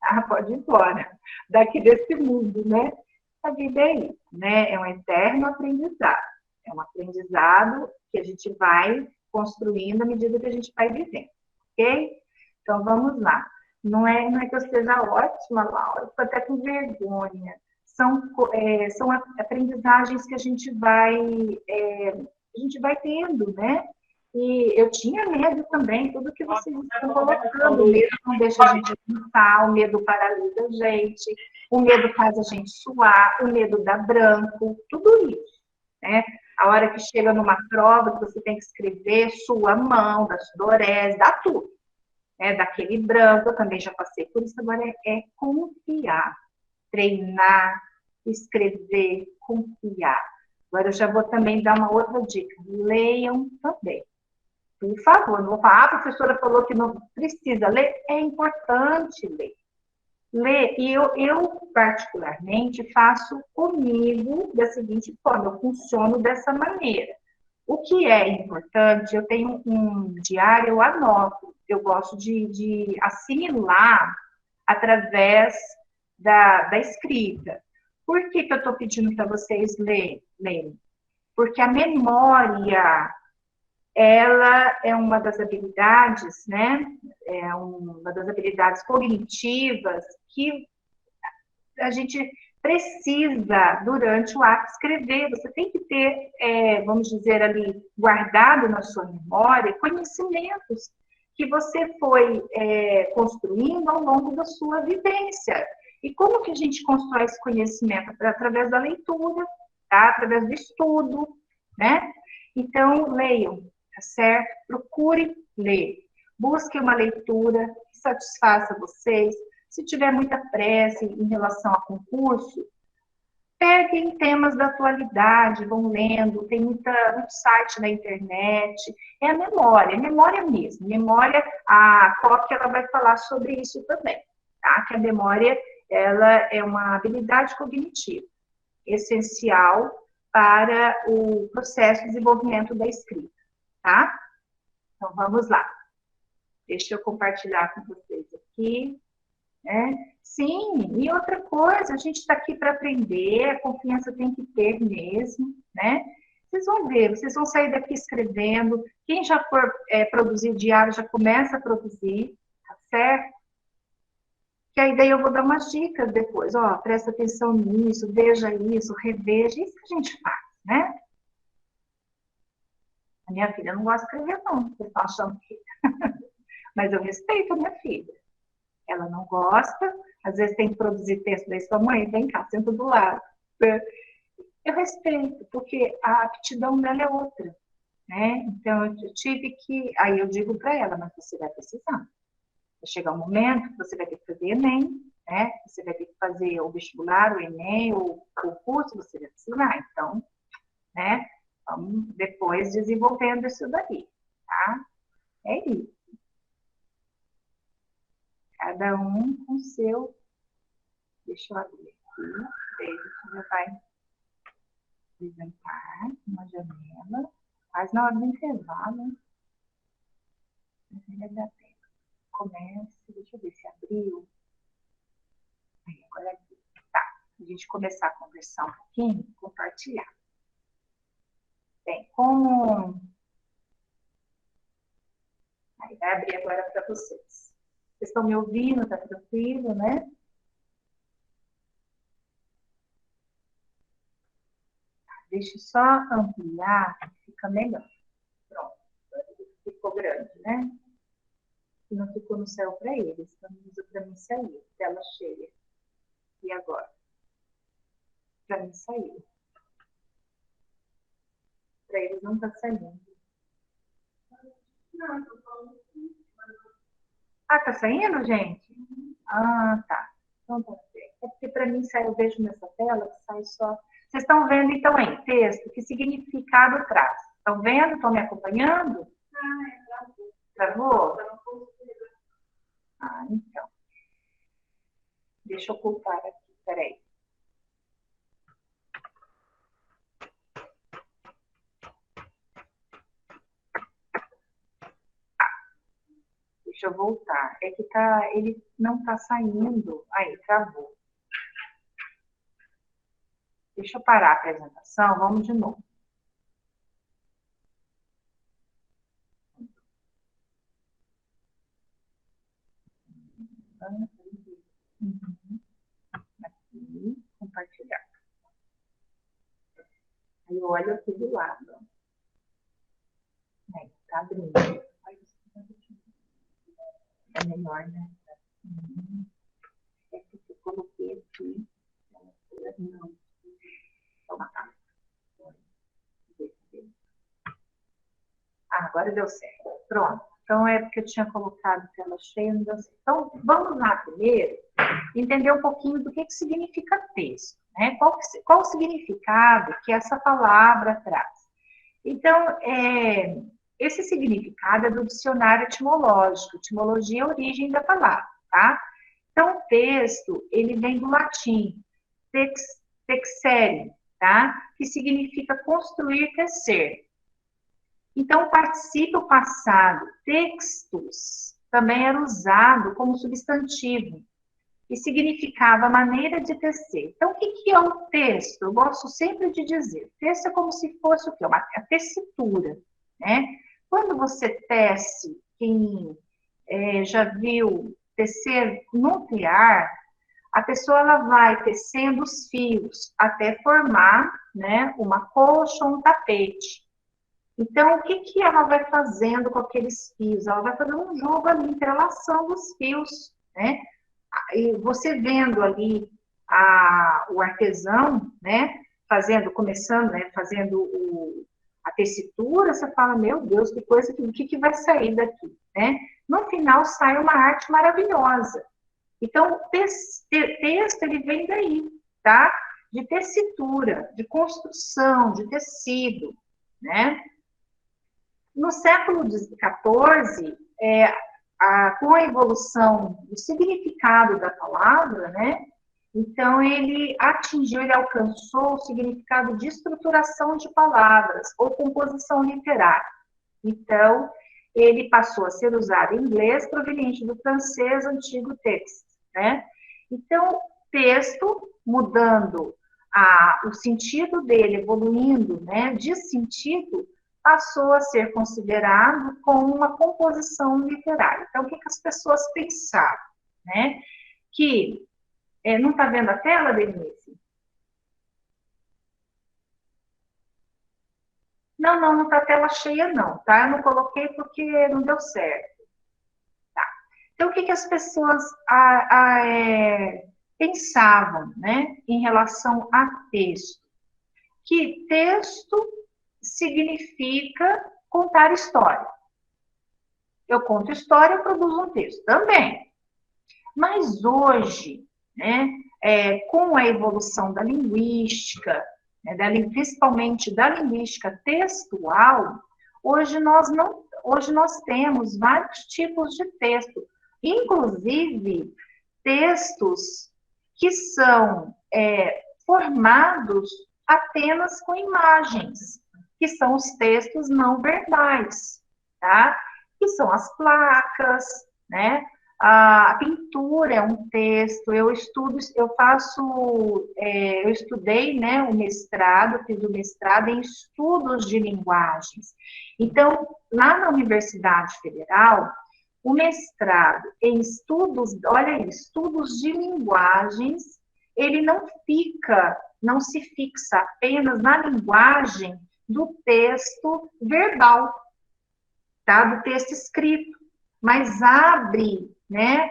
tá? Pode ir embora daqui desse mundo, né? A vida é isso, né? É um eterno aprendizado, é um aprendizado que a gente vai construindo à medida que a gente vai vivendo, ok? Então, vamos lá. Não é que eu seja ótima, Laura, estou até com vergonha. São aprendizagens que a gente vai tendo, né? E eu tinha medo também, tudo que vocês estão colocando. O medo não deixa a gente pensar, o medo paralisa a gente, o medo faz a gente suar, o medo dá branco, tudo isso, né? A hora que chega numa prova, que você tem que escrever, sua mão, da sudorese, dá tudo. Daquele branco, eu também já passei por isso, agora é confiar, treinar, escrever, confiar. Agora eu já vou também dar uma outra dica, leiam também. Por favor, não vou falar, a professora falou que não precisa ler, é importante ler. Ler, e eu particularmente faço comigo da seguinte forma, eu funciono dessa maneira. O que é importante, eu tenho um diário, eu anoto, eu gosto de assimilar através da escrita. Por que eu estou pedindo para vocês lerem? Porque a memória, ela é uma das habilidades, né? É uma das habilidades cognitivas que a gente precisa, durante o ato de escrever, você tem que ter, vamos dizer ali, guardado na sua memória, conhecimentos que você foi construindo ao longo da sua vivência. E como que a gente constrói esse conhecimento? Através da leitura, tá? Através do estudo, né? Então, leiam, tá certo? Procure ler. Busque uma leitura que satisfaça vocês. Se tiver muita pressa em relação a concurso, peguem temas da atualidade, vão lendo, tem muito site na internet. É a memória mesmo. Memória, a COC, ela vai falar sobre isso também, tá? Que a memória, ela é uma habilidade cognitiva essencial para o processo de desenvolvimento da escrita, tá? Então, vamos lá. Deixa eu compartilhar com vocês aqui. Sim, e outra coisa, a gente está aqui para aprender, a confiança tem que ter mesmo, né? Vocês vão ver, vocês vão sair daqui escrevendo, quem já for produzir diário, já começa a produzir, tá certo? Que aí daí eu vou dar umas dicas depois, presta atenção nisso, veja isso, reveja, isso que a gente faz, né? A minha filha não gosta de escrever não, vocês estão achando que... Mas eu respeito a minha filha. Ela não gosta, às vezes tem que produzir texto da sua mãe, vem cá, senta do lado. Eu respeito, porque a aptidão dela é outra, né? Então, eu tive que... Aí eu digo para ela, mas você vai precisar. Vai chegar um momento que você vai ter que fazer Enem, né? Você vai ter que fazer o vestibular, o Enem, o concurso, você vai precisar. Então, né? Vamos depois desenvolvendo isso daí, tá? É isso. Cada um com seu... Deixa eu abrir aqui. Daí você já vai apresentar uma janela. Faz na hora do intervalo. Comece. Deixa eu ver se abriu. Aí, agora aqui. Tá. A gente começar a conversar um pouquinho, compartilhar. Bem, como... Aí, vai abrir agora para vocês. Vocês estão me ouvindo? Tá tranquilo, né? Deixa eu só ampliar, fica melhor. Pronto. Ficou grande, né? E não ficou no céu para eles. Então, para mim saiu. Tela cheia. E agora? Para mim saiu. para eles não está saindo. Ah, tá saindo, gente? Ah, tá. Então, tá certo. É porque para mim sai, eu vejo nessa tela que sai só. Vocês estão vendo então aí, texto, que significado traz? Estão vendo? Estão me acompanhando? Travou? Ah, então. Deixa eu ocultar aqui, peraí. Deixa eu voltar. É que ele não está saindo. Aí, travou. Deixa eu parar a apresentação, vamos de novo. Aqui, compartilhar. Aí eu olho aqui do lado. Aí, tá abrindo. É melhor, né? É que eu coloquei aqui. Não. Toma cá. Ah, agora deu certo. Pronto. Então, é porque eu tinha colocado tela cheia, não deu certo. Então, vamos lá primeiro entender um pouquinho do que significa texto, né? Qual o significado que essa palavra traz. Então, esse significado é do dicionário etimológico. Etimologia é a origem da palavra, tá? Então, o texto, ele vem do latim, texere, tá? Que significa construir, tecer. Então, o particípio passado, textos, também era usado como substantivo e significava maneira de tecer. Então, o que é o texto? Eu gosto sempre de dizer, texto é como se fosse o quê? Uma tessitura, né? Quando você tece, quem já viu tecer nuclear, a pessoa ela vai tecendo os fios até formar, né, uma colcha ou um tapete. Então, o que ela vai fazendo com aqueles fios? Ela vai fazendo um jogo ali, entrelaçando os fios, né? E você vendo ali o artesão, né, começando, né, fazendo a tessitura, você fala, meu Deus, que coisa, o que vai sair daqui, né? No final, sai uma arte maravilhosa. Então, o texto, ele vem daí, tá? De tessitura, de construção, de tecido, né? No século XIV, com a evolução do significado da palavra, né? Então, ele alcançou o significado de estruturação de palavras ou composição literária. Então, ele passou a ser usado em inglês, proveniente do francês antigo texto, né? Então, texto, mudando o sentido dele, evoluindo, né, de sentido, passou a ser considerado como uma composição literária. Então, o que as pessoas pensavam, né? Que, não está vendo a tela, Denise? Não está a tela cheia, não, tá? Eu não coloquei porque não deu certo. Tá. Então, o que as pessoas pensavam, né, em relação a texto? Que texto significa contar história. Eu conto história, eu produzo um texto também. Mas hoje, né, com a evolução da linguística, né, principalmente da linguística textual, hoje nós temos vários tipos de texto, inclusive textos que são formados apenas com imagens, que são os textos não verbais, tá? Que são as placas, né? A pintura é um texto, eu estudei, né, o mestrado, fiz o mestrado em estudos de linguagens. Então, lá na Universidade Federal, o mestrado em estudos, olha aí, estudos de linguagens, ele não se fixa apenas na linguagem do texto verbal, tá? Do texto escrito, mas abre, né,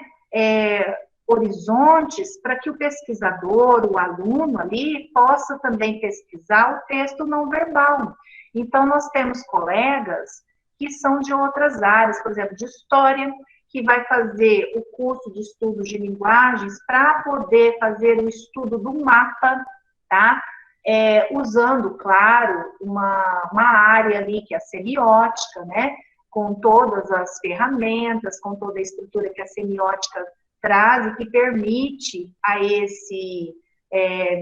horizontes para que o pesquisador, o aluno ali, possa também pesquisar o texto não verbal. Então, nós temos colegas que são de outras áreas, por exemplo, de história, que vai fazer o curso de estudos de linguagens para poder fazer o estudo do mapa, tá? Usando, claro, uma área ali que é a semiótica, né? Com todas as ferramentas, com toda a estrutura que a semiótica traz e que permite a esse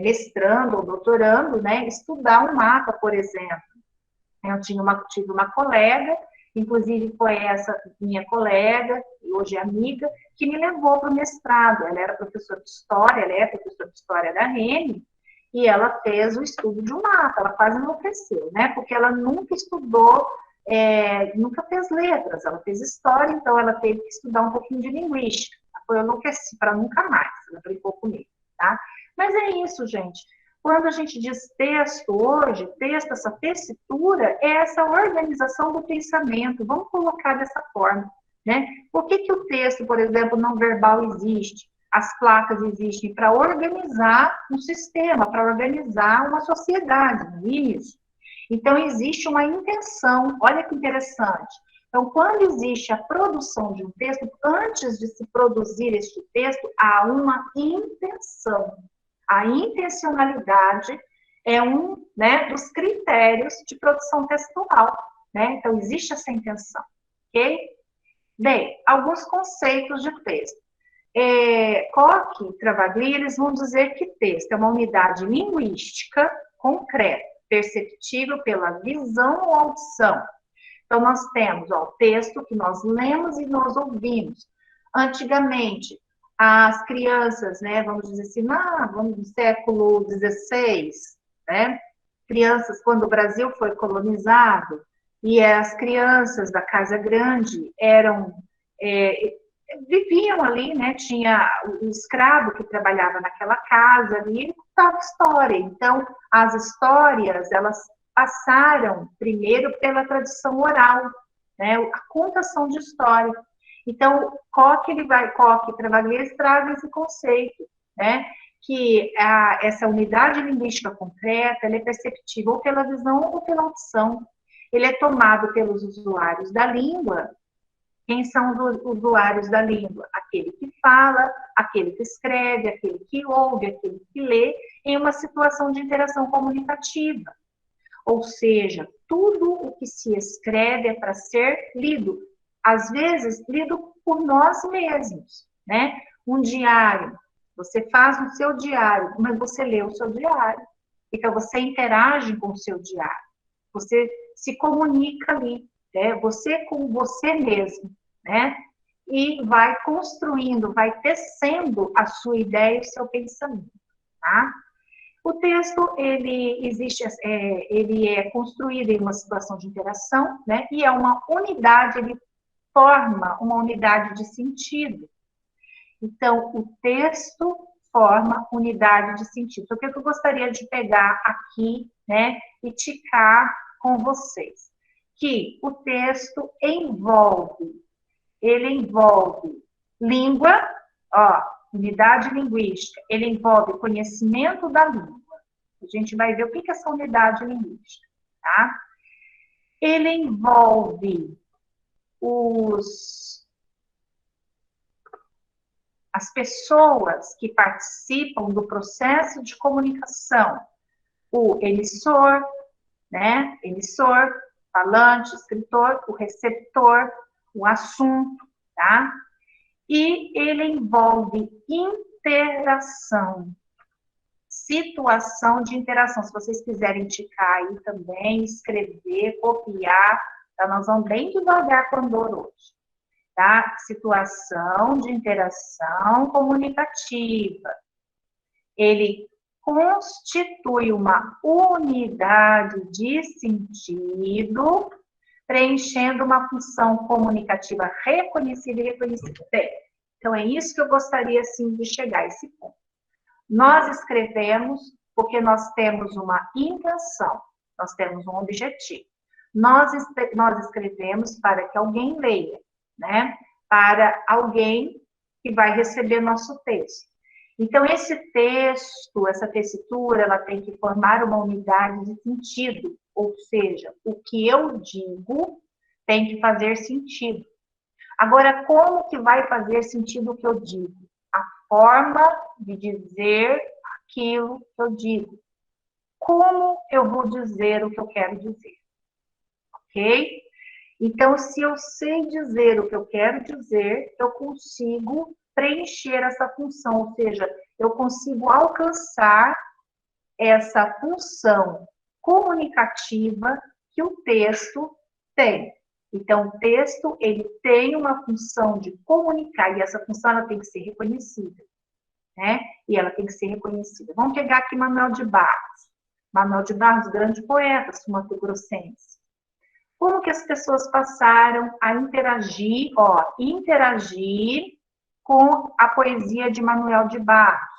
mestrando ou doutorando, né, estudar um mapa, por exemplo. Eu tive uma colega, inclusive foi essa minha colega, e hoje é amiga, que me levou para o mestrado. Ela era professora de história, ela é professora de história da REME, e ela fez o estudo de um mapa, ela quase enlouqueceu, né, porque ela nunca estudou, nunca fez letras, ela fez história, então ela teve que estudar um pouquinho de linguística. Eu enlouqueci para nunca mais, ela brincou comigo, tá? Mas é isso, gente. Quando a gente diz texto hoje, texto, essa tessitura, é essa organização do pensamento. Vamos colocar dessa forma, né? Por que o texto, por exemplo, não verbal existe? As placas existem para organizar um sistema, para organizar uma sociedade, não é isso? Então, existe uma intenção. Olha que interessante. Então, quando existe a produção de um texto, antes de se produzir este texto, há uma intenção. A intencionalidade é um, né, dos critérios de produção textual, né? Então, existe essa intenção, ok? Bem, alguns conceitos de texto. Koch e Travaglia, eles vão dizer que texto é uma unidade linguística concreta, perceptível pela visão ou audição. Então, nós temos o texto que nós lemos e nós ouvimos. Antigamente, as crianças, né, vamos dizer assim, vamos no século XVI, né, crianças, quando o Brasil foi colonizado, e as crianças da Casa Grande viviam ali, né, tinha o escravo que trabalhava naquela casa ali, ele contava história. Então, as histórias, elas passaram primeiro pela tradição oral, né, a contação de história. Então, Koch e Travaglia trazem esse conceito, né, que essa unidade linguística concreta, ela é perceptível ou pela visão ou pela audição. Ele é tomado pelos usuários da língua. Quem são os usuários da língua? Aquele que fala, aquele que escreve, aquele que ouve, aquele que lê, em uma situação de interação comunicativa. Ou seja, tudo o que se escreve é para ser lido. Às vezes, lido por nós mesmos, né? Um diário, você faz o seu diário, mas você lê o seu diário. Então, você interage com o seu diário. Você se comunica ali, né? Você com você mesmo, né? E vai construindo, vai tecendo a sua ideia e o seu pensamento, tá? O texto, ele é construído em uma situação de interação, né? E é uma unidade, ele forma uma unidade de sentido. Então, o texto forma unidade de sentido. Então, o que eu gostaria de pegar aqui, né? E ticar com vocês. Que o texto envolve língua, unidade linguística, ele envolve conhecimento da língua. A gente vai ver o que é essa unidade linguística, tá? Ele envolve as pessoas que participam do processo de comunicação, o emissor, né? Emissor, falante, escritor, o receptor, o assunto, tá? E ele envolve interação, situação de interação. Se vocês quiserem ticar aí também, escrever, copiar, tá? Nós vamos bem devagar com o Andor hoje, tá? Situação de interação comunicativa. Ele constitui uma unidade de sentido, preenchendo uma função comunicativa reconhecida e reconhecida. Bem, então é isso que eu gostaria, assim, de chegar a esse ponto. Nós escrevemos porque nós temos uma intenção, nós temos um objetivo. Nós escrevemos para que alguém leia, né? Para alguém que vai receber nosso texto. Então, esse texto, essa tessitura, ela tem que formar uma unidade de sentido, ou seja, o que eu digo tem que fazer sentido. Agora, como que vai fazer sentido o que eu digo? A forma de dizer aquilo que eu digo. Como eu vou dizer o que eu quero dizer? Ok? Então, se eu sei dizer o que eu quero dizer, eu consigo preencher essa função, ou seja, eu consigo alcançar essa função comunicativa que o texto tem. Então, o texto, ele tem uma função de comunicar, e essa função ela tem que ser reconhecida, né? E ela tem que ser reconhecida. Vamos pegar aqui Manuel de Barros. Manuel de Barros, grande poeta, sul-mato-grossense. Como que as pessoas passaram a interagir, interagir com a poesia de Manuel de Barros?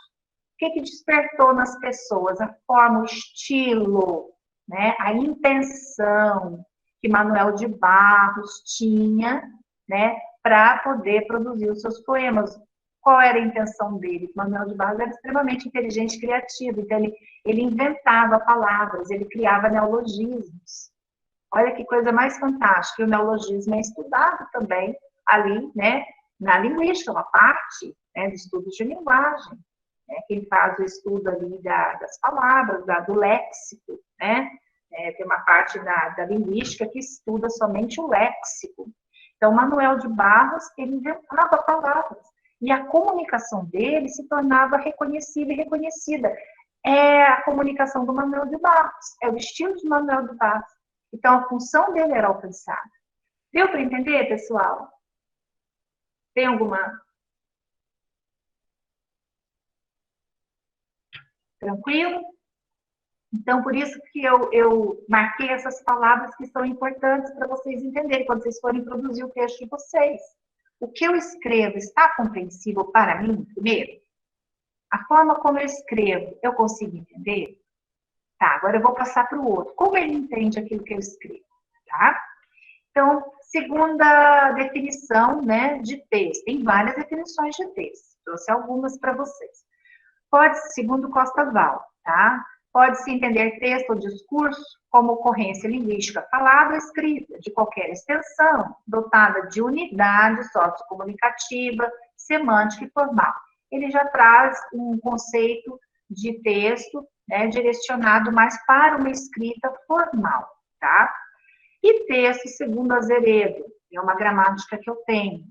O que despertou nas pessoas? A forma, o estilo, né? A intenção que Manuel de Barros tinha, né, para poder produzir os seus poemas. Qual era a intenção dele? Manuel de Barros era extremamente inteligente e criativo, então ele inventava palavras, ele criava neologismos. Olha que coisa mais fantástica. O neologismo é estudado também ali, né, na linguística, uma parte, né, de estudos de linguagem. Né, quem faz o estudo ali das palavras, do léxico, né? Tem uma parte da linguística que estuda somente o léxico. Então, Manuel de Barros, ele inventava palavras. E a comunicação dele se tornava reconhecida e reconhecida. É a comunicação do Manuel de Barros, é o estilo de Manuel de Barros. Então, a função dele era alcançada. Deu para entender, pessoal? Tem alguma? Tranquilo? Então, por isso que eu marquei essas palavras que são importantes para vocês entenderem, quando vocês forem produzir o texto de vocês. O que eu escrevo está compreensível para mim, primeiro? A forma como eu escrevo, eu consigo entender? Tá, agora eu vou passar para o outro. Como ele entende aquilo que eu escrevo? Tá? Então, segunda definição, né, de texto. Tem várias definições de texto. Trouxe algumas para vocês. Segundo Costa Val, tá? Pode-se entender texto ou discurso como ocorrência linguística falada ou escrita, de qualquer extensão, dotada de unidade sociocomunicativa, semântica e formal. Ele já traz um conceito de texto, né, direcionado mais para uma escrita formal, tá? E texto, segundo Azeredo, é uma gramática que eu tenho,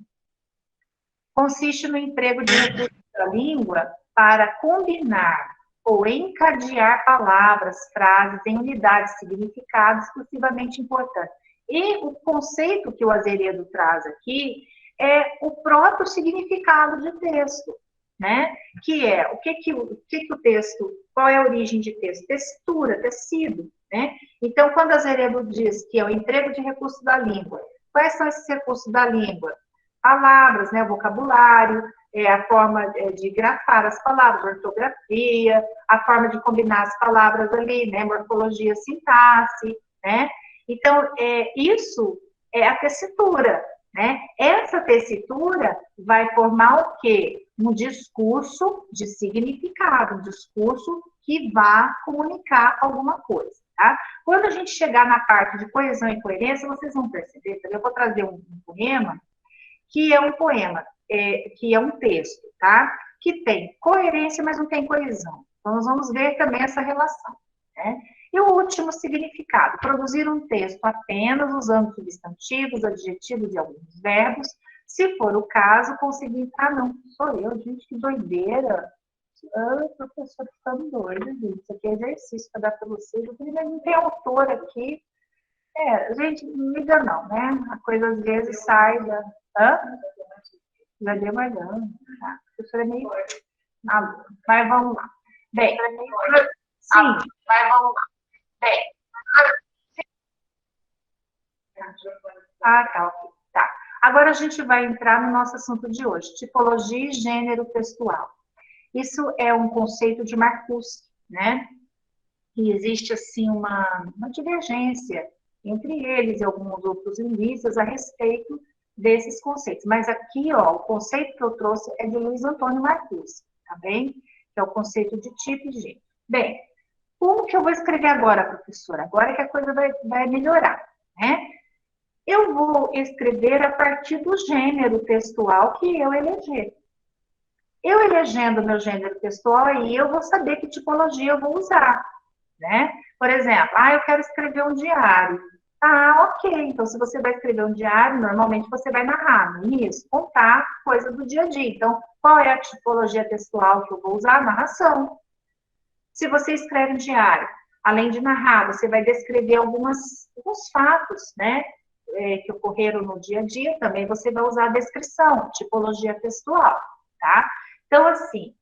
consiste no emprego de recursos da língua para combinar ou encadear palavras, frases em unidades de significados exclusivamente importantes. E o conceito que o Azeredo traz aqui é o próprio significado de texto, né? Que é o que o texto, qual é a origem de texto? Textura, tecido, né? Então, quando Azeredo diz que é o emprego de recursos da língua, quais são esses recursos da língua? Palavras, né? Vocabulário, a forma de grafar as palavras, ortografia, a forma de combinar as palavras ali, né? Morfologia, sintaxe, né? Então, isso é a tessitura, né? Essa tessitura vai formar o quê? Um discurso de significado, um discurso que vá comunicar alguma coisa, tá? Quando a gente chegar na parte de coesão e coerência, vocês vão perceber, eu vou trazer um poema, que é um texto, tá? Que tem coerência, mas não tem coesão. Então, nós vamos ver também essa relação, né? E o último significado, produzir um texto apenas usando substantivos, adjetivos e alguns verbos, se for o caso, conseguir... Ah, não, sou eu, gente, que doideira. Ah, professor, ficando doido, gente. Isso aqui é exercício para dar para vocês. Eu falei, mas não tem autor aqui. Gente, não liga não, né? A coisa às vezes sai da... Hã? Já deu mais não. Tá. A professora é meio... Mas vamos lá. Bem, sim. Mas vamos lá. Bem. Tá, ok. Tá. Agora a gente vai entrar no nosso assunto de hoje, tipologia e gênero textual. Isso é um conceito de Marcuse, né? E existe, assim, uma divergência entre eles e alguns outros linguistas a respeito desses conceitos. Mas aqui, ó, o conceito que eu trouxe é de Luiz Antônio Marcuse, tá bem? Que é o conceito de tipo e gênero. Bem, Como que eu vou escrever agora, professora? Agora que a coisa vai melhorar, né? Eu vou escrever a partir do gênero textual que eu eleger. Eu elegendo meu gênero textual, aí eu vou saber que tipologia eu vou usar, né? Por exemplo, eu quero escrever um diário. Ok. Então, se você vai escrever um diário, normalmente você vai narrar, não é isso? Contar coisas do dia a dia. Então, qual é a tipologia textual que eu vou usar? Narração. Se você escreve um diário, além de narrar, você vai descrever alguns fatos, né? Que ocorreram no dia a dia, também você vai usar a descrição, tipologia textual, tá? Então, assim,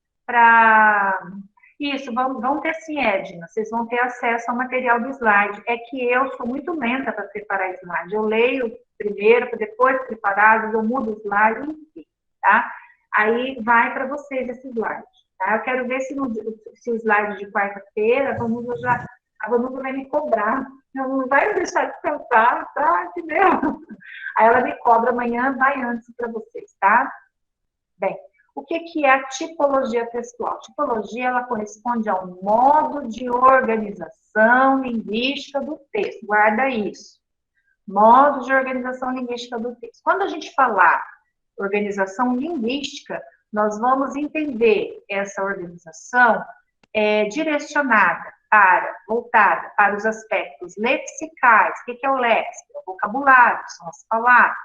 Isso, vão ter sim, Edna, vocês vão ter acesso ao material do slide. É que eu sou muito lenta para preparar slide. Eu leio primeiro, para depois preparar, eu mudo o slide, enfim, tá? Aí vai para vocês esse slide, tá? Eu quero ver se o slide de quarta-feira, a Vanusa vai me cobrar. Não vai me deixar descansar, tá? Entendeu? Aí ela me cobra amanhã, vai antes para vocês, tá? Bem, o que é a tipologia textual? Tipologia, ela corresponde ao modo de organização linguística do texto. Guarda isso. Modo de organização linguística do texto. Quando a gente falar organização linguística, nós vamos entender essa organização voltada para os aspectos lexicais. O que é o léxico? É o vocabulário, são as palavras.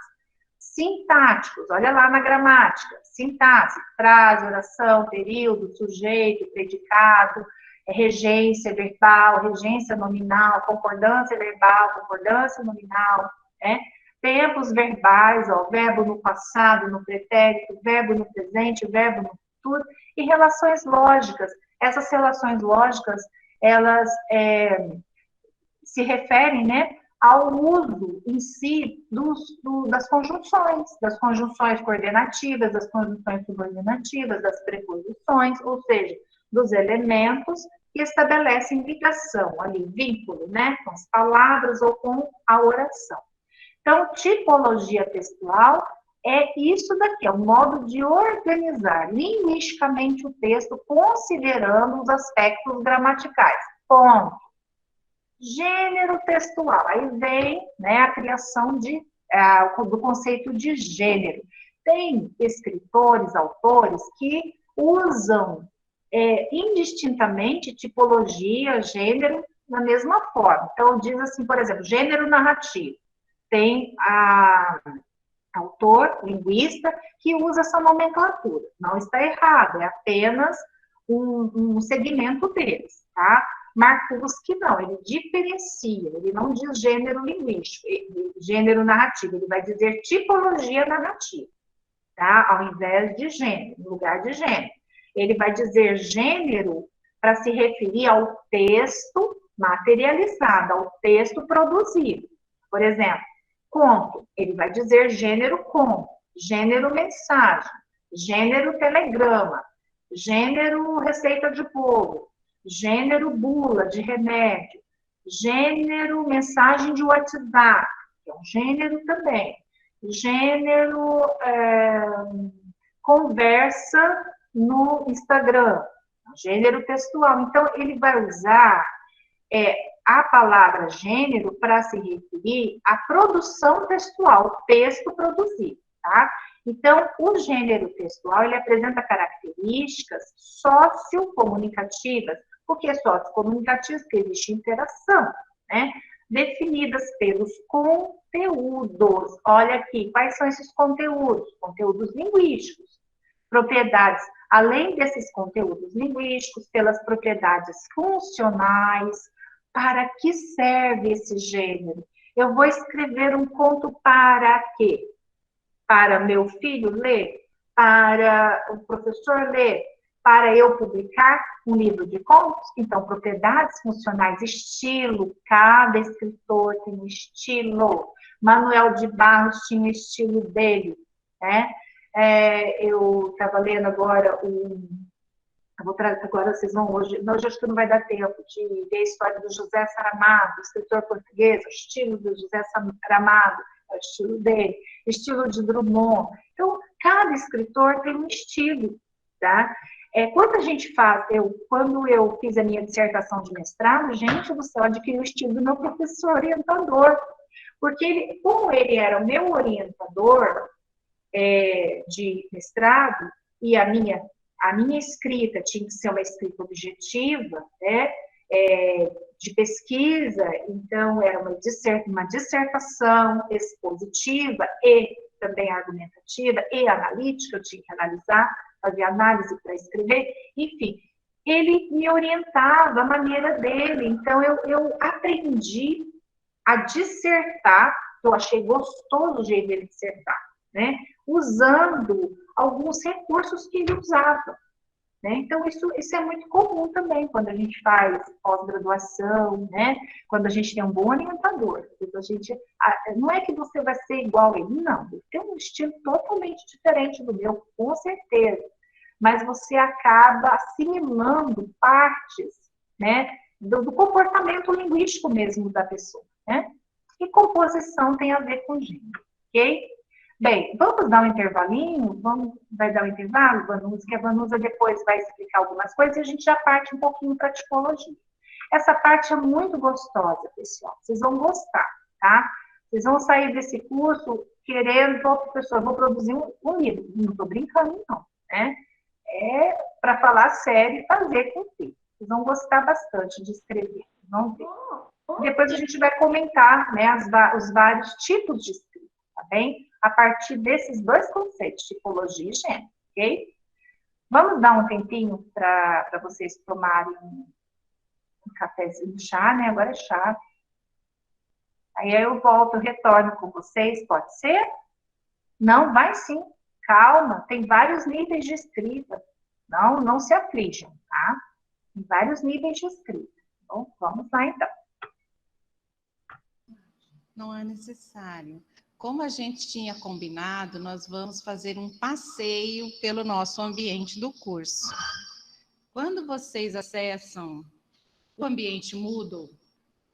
Sintáticos, olha lá na gramática, sintaxe, frase, oração, período, sujeito, predicado, regência verbal, regência nominal, concordância verbal, concordância nominal, né? Tempos verbais, verbo no passado, no pretérito, verbo no presente, verbo no futuro, e relações lógicas. Essas relações lógicas, elas se referem, né, ao uso em si das conjunções coordenativas, das conjunções subordinativas, das preposições, ou seja, dos elementos que estabelecem ligação, ali, vínculo, né, com as palavras ou com a oração. Então, tipologia textual é isso daqui, é o modo de organizar linguisticamente o texto, considerando os aspectos gramaticais. Ponto. Gênero textual, aí vem, né, a criação do conceito de gênero. Tem escritores, autores que usam indistintamente tipologia, gênero, na mesma forma. Então, diz assim, por exemplo, gênero narrativo. Tem autor, linguista, que usa essa nomenclatura. Não está errado, é apenas um segmento deles, tá? Markowski não, ele diferencia, ele não diz gênero linguístico, gênero narrativo, ele vai dizer tipologia narrativa, tá? Ao invés de gênero, no lugar de gênero. Ele vai dizer gênero para se referir ao texto materializado, ao texto produzido. Por exemplo, conto, ele vai dizer gênero conto, gênero mensagem, gênero telegrama, gênero receita de bolo, gênero bula de remédio, gênero mensagem de WhatsApp, que é um gênero também, gênero conversa no Instagram, gênero textual. Então, ele vai usar a palavra gênero para se referir à produção textual, texto produzido, tá? Então, o gênero textual, ele apresenta características sociocomunicativas. Por que sociocomunicativas? Porque existe interação, né? Definidas pelos conteúdos. Olha aqui, quais são esses conteúdos? Conteúdos linguísticos. Propriedades, além desses conteúdos linguísticos, pelas propriedades funcionais. Para que serve esse gênero? Eu vou escrever um conto para quê? Para meu filho ler? Para o professor ler? Para eu publicar um livro de contos? Então, propriedades funcionais, estilo, cada escritor tem um estilo. Manuel de Barros tinha o estilo dele, né? Eu estava lendo agora agora vocês vão hoje acho que não vai dar tempo de ver a história do José Saramago, escritor português, o estilo do José Saramago, é o estilo dele, estilo de Drummond. Então, cada escritor tem um estilo, tá? Quando a gente faz, quando eu fiz a minha dissertação de mestrado, gente do céu, adquiri o estilo do meu professor orientador, porque como ele era o meu orientador de mestrado, e a minha escrita tinha que ser uma escrita objetiva, né, de pesquisa, então era uma dissertação expositiva e também argumentativa e analítica, eu tinha que analisar, fazer análise para escrever, enfim, ele me orientava a maneira dele, então eu aprendi a dissertar, eu achei gostoso o jeito dele dissertar, né, usando alguns recursos que ele usava. Né? Então, isso é muito comum também, quando a gente faz pós-graduação, né? Quando a gente tem um bom orientador. Não é que você vai ser igual a ele, não. Ele tem um estilo totalmente diferente do meu, com certeza. Mas você acaba assimilando partes, né, do comportamento linguístico mesmo da pessoa. Né? E composição tem a ver com gênero, ok? Bem, vamos dar um intervalinho? Vai dar um intervalo, Vanusa, que a Vanusa depois vai explicar algumas coisas e a gente já parte um pouquinho para a tipologia. Essa parte é muito gostosa, pessoal. Vocês vão gostar, tá? Vocês vão sair desse curso querendo, professor, vou produzir um livro. Não estou brincando, não, né? É para falar sério e fazer com que. Vocês vão gostar bastante de escrever. Vão ver. Depois a gente vai comentar, né, os vários tipos de escrita, tá bem? A partir desses dois conceitos, tipologia e gênero, ok? Vamos dar um tempinho para vocês tomarem um cafezinho, chá, né? Agora é chá. Aí eu volto, eu retorno com vocês, pode ser? Não, vai sim. Calma, tem vários níveis de escrita. Não se aflijam, tá? Tem vários níveis de escrita. Bom, vamos lá então. Não é necessário. Como a gente tinha combinado, nós vamos fazer um passeio pelo nosso ambiente do curso. Quando vocês acessam o ambiente Moodle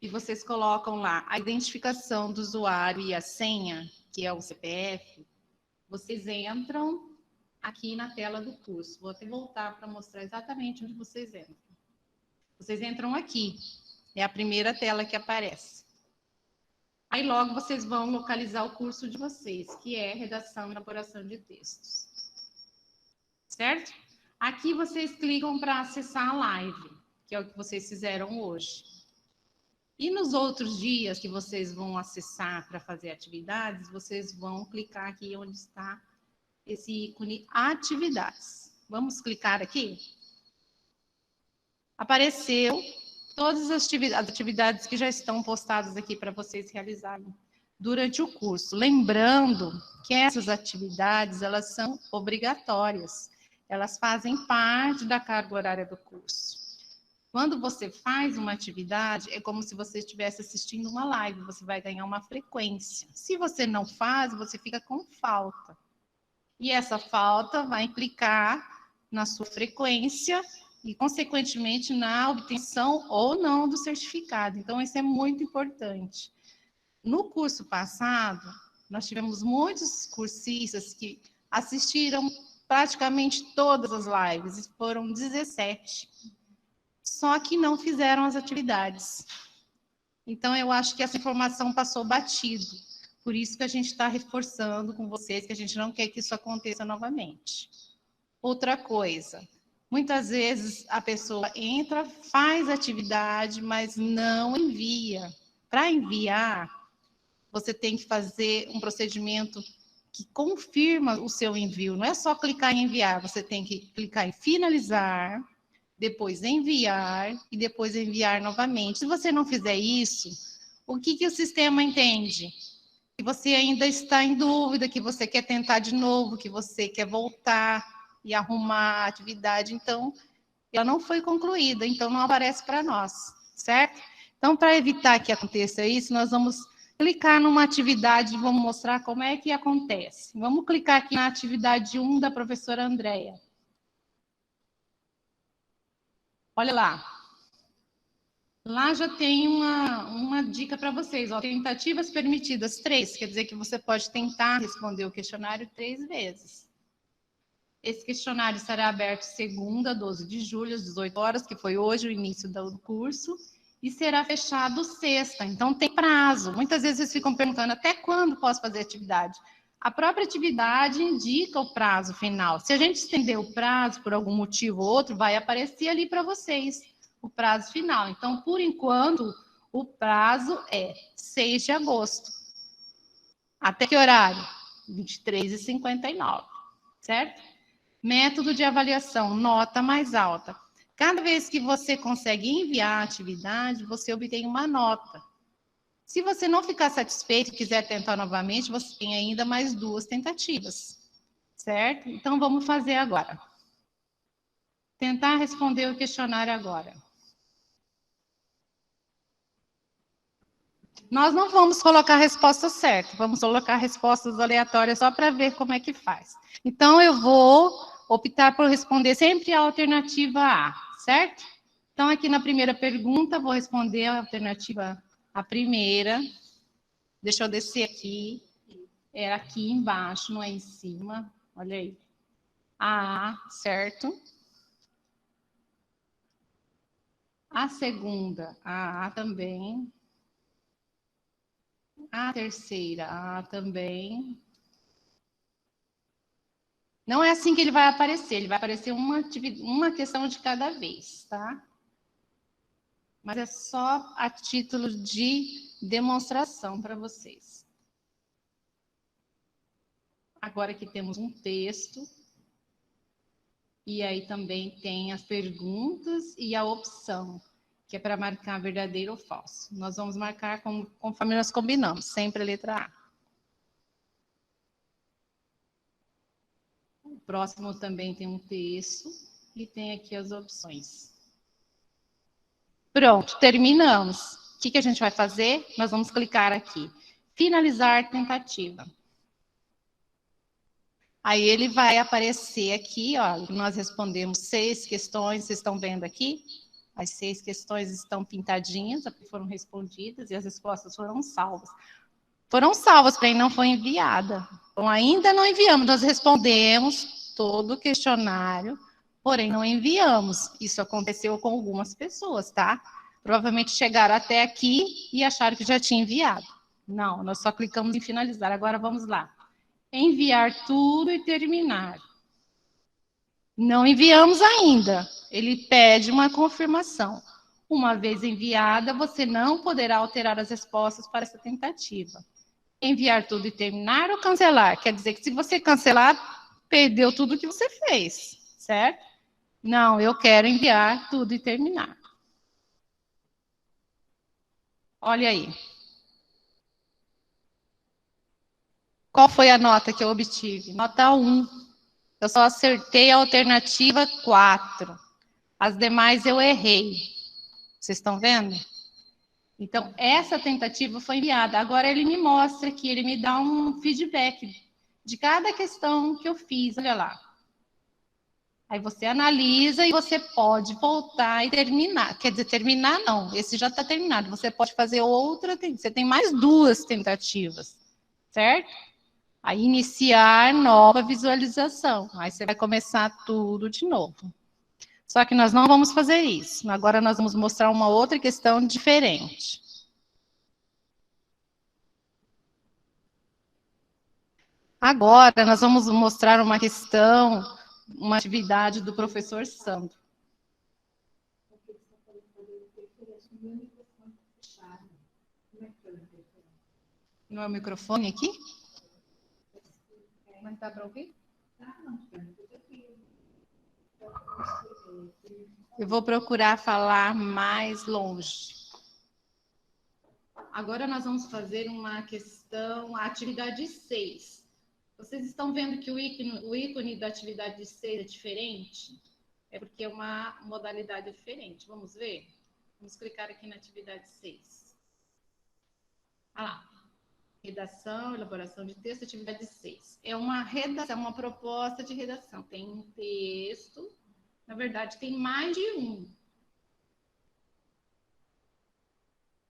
e vocês colocam lá a identificação do usuário e a senha, que é o CPF, vocês entram aqui na tela do curso. Vou até voltar para mostrar exatamente onde vocês entram. Vocês entram aqui, é a primeira tela que aparece. Aí logo vocês vão localizar o curso de vocês, que é redação e elaboração de textos. Certo? Aqui vocês clicam para acessar a live, que é o que vocês fizeram hoje. E nos outros dias que vocês vão acessar para fazer atividades, vocês vão clicar aqui onde está esse ícone atividades. Vamos clicar aqui? Apareceu todas as atividades que já estão postadas aqui para vocês realizarem durante o curso. Lembrando que essas atividades, elas são obrigatórias. Elas fazem parte da carga horária do curso. Quando você faz uma atividade, é como se você estivesse assistindo uma live, você vai ganhar uma frequência. Se você não faz, você fica com falta. E essa falta vai implicar na sua frequência e, consequentemente, na obtenção ou não do certificado. Então, isso é muito importante. No curso passado, nós tivemos muitos cursistas que assistiram praticamente todas as lives, foram 17, só que não fizeram as atividades. Então, eu acho que essa informação passou batido. Por isso que a gente está reforçando com vocês que a gente não quer que isso aconteça novamente. Outra coisa, muitas vezes a pessoa entra, faz atividade, mas não envia. Para enviar, você tem que fazer um procedimento que confirma o seu envio. Não é só clicar em enviar, você tem que clicar em finalizar, depois enviar e depois enviar novamente. Se você não fizer isso, o que o sistema entende? Que você ainda está em dúvida, que você quer tentar de novo, que você quer voltar e arrumar a atividade. Então, ela não foi concluída, então não aparece para nós, certo? Então, para evitar que aconteça isso, nós vamos clicar numa atividade e vamos mostrar como é que acontece. Vamos clicar aqui na atividade 1 da professora Andréia. Olha lá. Lá já tem uma dica para vocês. Ó, tentativas permitidas 3, quer dizer que você pode tentar responder o questionário 3 vezes. Esse questionário estará aberto segunda, 12 de julho, às 18 horas, que foi hoje o início do curso, e será fechado sexta. Então, tem prazo. Muitas vezes vocês ficam perguntando até quando posso fazer atividade. A própria atividade indica o prazo final. Se a gente estender o prazo por algum motivo ou outro, vai aparecer ali para vocês o prazo final. Então, por enquanto, o prazo é 6 de agosto. Até que horário? 23h59, certo? Método de avaliação, nota mais alta. Cada vez que você consegue enviar a atividade, você obtém uma nota. Se você não ficar satisfeito e quiser tentar novamente, você tem ainda mais 2 tentativas, certo? Então, vamos fazer agora. Tentar responder o questionário agora. Nós não vamos colocar a resposta certa, vamos colocar respostas aleatórias só para ver como é que faz. Então, eu vou optar por responder sempre a alternativa A, certo? Então, aqui na primeira pergunta, vou responder a alternativa a primeira. Deixa eu descer aqui. É aqui embaixo, não é em cima. Olha aí. A A, certo? A segunda, a A também. A terceira, a A também. Não é assim que ele vai aparecer uma questão de cada vez, tá? Mas é só a título de demonstração para vocês. Agora aqui temos um texto, e aí também tem as perguntas e a opção, que é para marcar verdadeiro ou falso. Nós vamos marcar conforme nós combinamos, sempre a letra A. O próximo também tem um texto e tem aqui as opções. Pronto, terminamos. O que a gente vai fazer? Nós vamos clicar aqui. Finalizar tentativa. Aí ele vai aparecer aqui, ó, nós respondemos 6 questões, vocês estão vendo aqui? As 6 questões estão pintadinhas, foram respondidas e as respostas foram salvas. Foram salvas, porém não foi enviada. Então, ainda não enviamos, nós respondemos todo o questionário, porém não enviamos. Isso aconteceu com algumas pessoas, tá? Provavelmente chegaram até aqui e acharam que já tinha enviado. Não, nós só clicamos em finalizar. Agora vamos lá. Enviar tudo e terminar. Não enviamos ainda. Ele pede uma confirmação. Uma vez enviada, você não poderá alterar as respostas para essa tentativa. Enviar tudo e terminar ou cancelar? Quer dizer que se você cancelar, perdeu tudo que você fez, certo? Não, eu quero enviar tudo e terminar. Olha aí. Qual foi a nota que eu obtive? Nota 1. Eu só acertei a alternativa 4. As demais eu errei. Vocês estão vendo? Então, essa tentativa foi enviada. Agora ele me mostra aqui, ele me dá um feedback de cada questão que eu fiz. Olha lá. Aí você analisa e você pode voltar e terminar. Quer dizer, terminar não, esse já está terminado. Você pode fazer outra, você tem mais 2 tentativas, certo? Aí iniciar nova visualização. Aí você vai começar tudo de novo. Só que nós não vamos fazer isso. Agora nós vamos mostrar uma outra questão diferente. Agora nós vamos mostrar uma questão, uma atividade do professor Sandro. Não é o microfone aqui? Mas dá para ouvir? Eu vou procurar falar mais longe. Agora nós vamos fazer uma questão, a atividade 6. Vocês estão vendo que o ícone da atividade 6 é diferente? É porque é uma modalidade diferente. Vamos ver? Vamos clicar aqui na atividade 6. Olha lá. Redação, elaboração de texto, atividade 6. É uma redação, uma proposta de redação. Tem um texto, na verdade, tem mais de um.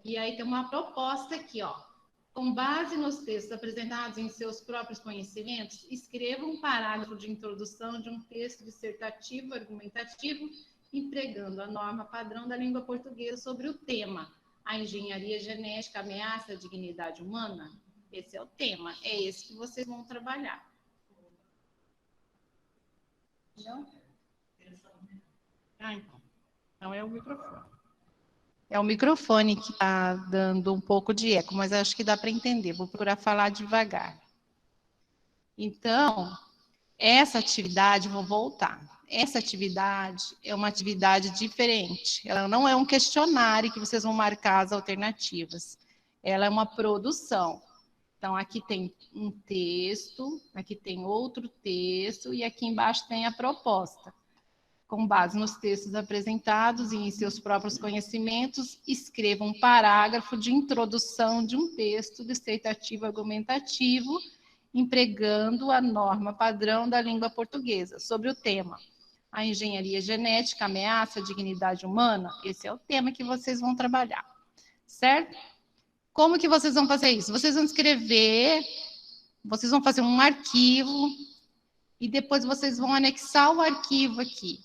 E aí tem uma proposta aqui, ó. Com base nos textos apresentados em seus próprios conhecimentos, escreva um parágrafo de introdução de um texto dissertativo argumentativo, empregando a norma padrão da língua portuguesa sobre o tema: a engenharia genética ameaça a dignidade humana? Esse é o tema, é esse que vocês vão trabalhar. Não? Então é o microfone. É o microfone que está dando um pouco de eco, mas acho que dá para entender. Vou procurar falar devagar. Então, essa atividade, vou voltar. Essa atividade é uma atividade diferente. Ela não é um questionário que vocês vão marcar as alternativas. Ela é uma produção. Então, aqui tem um texto, aqui tem outro texto e aqui embaixo tem a proposta. Com base nos textos apresentados e em seus próprios conhecimentos, escreva um parágrafo de introdução de um texto dissertativo argumentativo, empregando a norma padrão da língua portuguesa sobre o tema: a engenharia genética ameaça a dignidade humana? Esse é o tema que vocês vão trabalhar, certo? Como que vocês vão fazer isso? Vocês vão escrever, vocês vão fazer um arquivo e depois vocês vão anexar o arquivo aqui.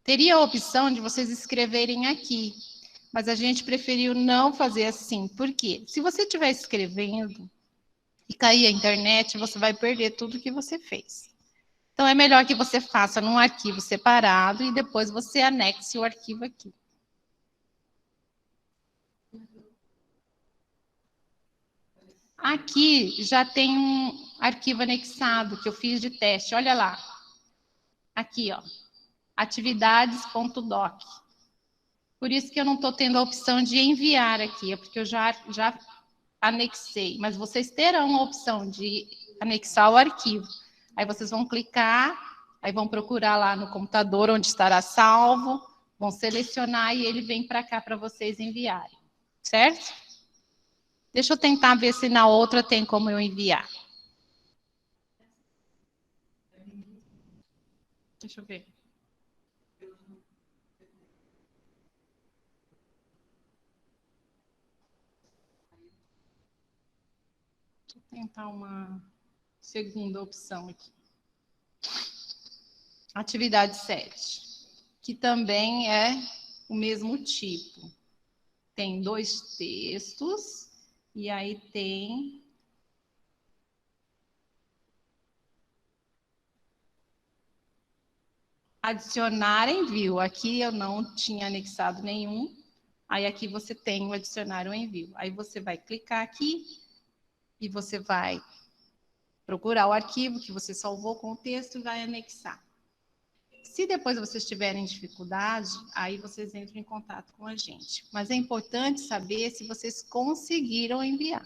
Teria a opção de vocês escreverem aqui, mas a gente preferiu não fazer assim. Por quê? Se você estiver escrevendo e cair a internet, você vai perder tudo que você fez. Então, é melhor que você faça num arquivo separado e depois você anexe o arquivo aqui. Aqui já tem um arquivo anexado que eu fiz de teste. Olha lá. Aqui, ó. Atividades.doc. Por isso que eu não estou tendo a opção de enviar aqui, é porque eu já anexei. Mas vocês terão a opção de anexar o arquivo. Aí vocês vão clicar, aí vão procurar lá no computador onde estará salvo, vão selecionar e ele vem para cá para vocês enviarem. Certo? Deixa eu tentar ver se na outra tem como eu enviar. Deixa eu ver. Deixa eu tentar uma segunda opção aqui. Atividade 7, que também é o mesmo tipo. Tem 2 textos, e aí tem adicionar envio. Aqui eu não tinha anexado nenhum, aí aqui você tem o adicionar o envio. Aí você vai clicar aqui e você vai procurar o arquivo que você salvou com o texto e vai anexar. Se depois vocês tiverem dificuldade, aí vocês entram em contato com a gente. Mas é importante saber se vocês conseguiram enviar,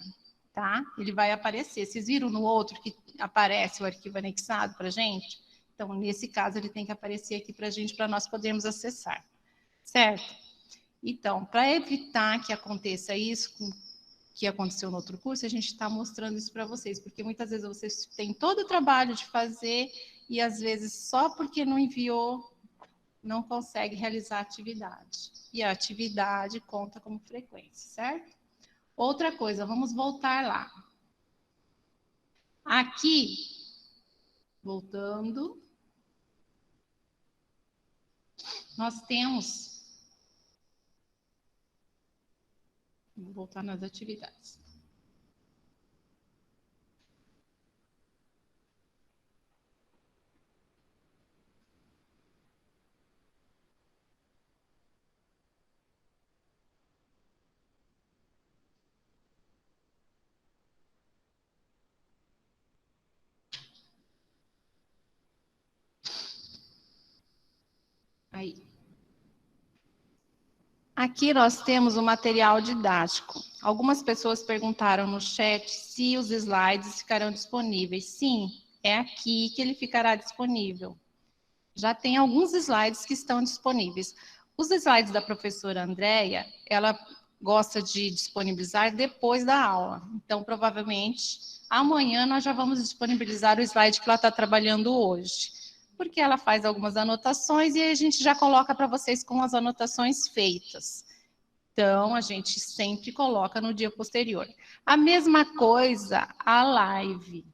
tá? Ele vai aparecer. Vocês viram no outro que aparece o arquivo anexado para a gente? Então, nesse caso, ele tem que aparecer aqui para a gente, para nós podermos acessar, certo? Então, para evitar que aconteça isso que aconteceu no outro curso, a gente está mostrando isso para vocês, porque muitas vezes vocês têm todo o trabalho de fazer e, às vezes, só porque não enviou, não consegue realizar a atividade. E a atividade conta como frequência, certo? Outra coisa, vamos voltar lá. Aqui, voltando, nós temos... Vou voltar nas atividades. Aí. Aqui nós temos o material didático. Algumas pessoas perguntaram no chat se os slides ficarão disponíveis. Sim, é aqui que ele ficará disponível. Já tem alguns slides que estão disponíveis. Os slides da professora Andréia, ela gosta de disponibilizar depois da aula. Então, provavelmente, amanhã nós já vamos disponibilizar o slide que ela está trabalhando hoje. Porque ela faz algumas anotações e a gente já coloca para vocês com as anotações feitas. Então, a gente sempre coloca no dia posterior. A mesma coisa, a live.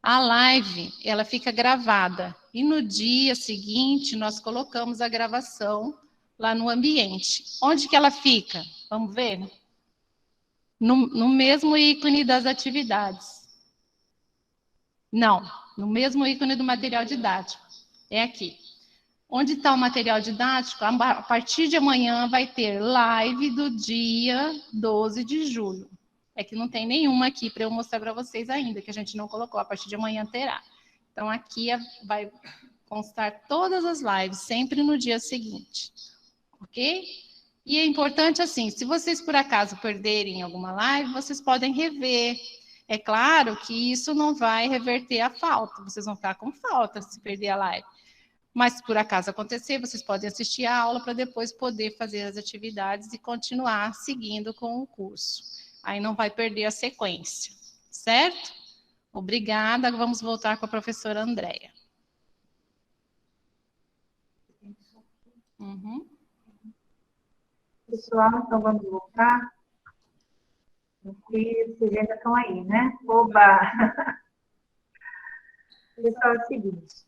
A live, ela fica gravada. E no dia seguinte, nós colocamos a gravação lá no ambiente. Onde que ela fica? Vamos ver? No mesmo ícone das atividades. Não, no mesmo ícone do material didático. É aqui. Onde está o material didático? A partir de amanhã vai ter live do dia 12 de julho. É que não tem nenhuma aqui para eu mostrar para vocês ainda, que a gente não colocou. A partir de amanhã terá. Então, aqui vai constar todas as lives, sempre no dia seguinte. Ok? E é importante, assim, se vocês por acaso perderem alguma live, vocês podem rever. É claro que isso não vai reverter a falta. Vocês vão ficar com falta se perder a live. Mas, se por acaso acontecer, vocês podem assistir a aula para depois poder fazer as atividades e continuar seguindo com o curso. Aí não vai perder a sequência, certo? Obrigada. Vamos voltar com a professora Andréia. Uhum. Pessoal, então vamos voltar. Vocês ainda estão aí, né? Oba! Pessoal, é o seguinte,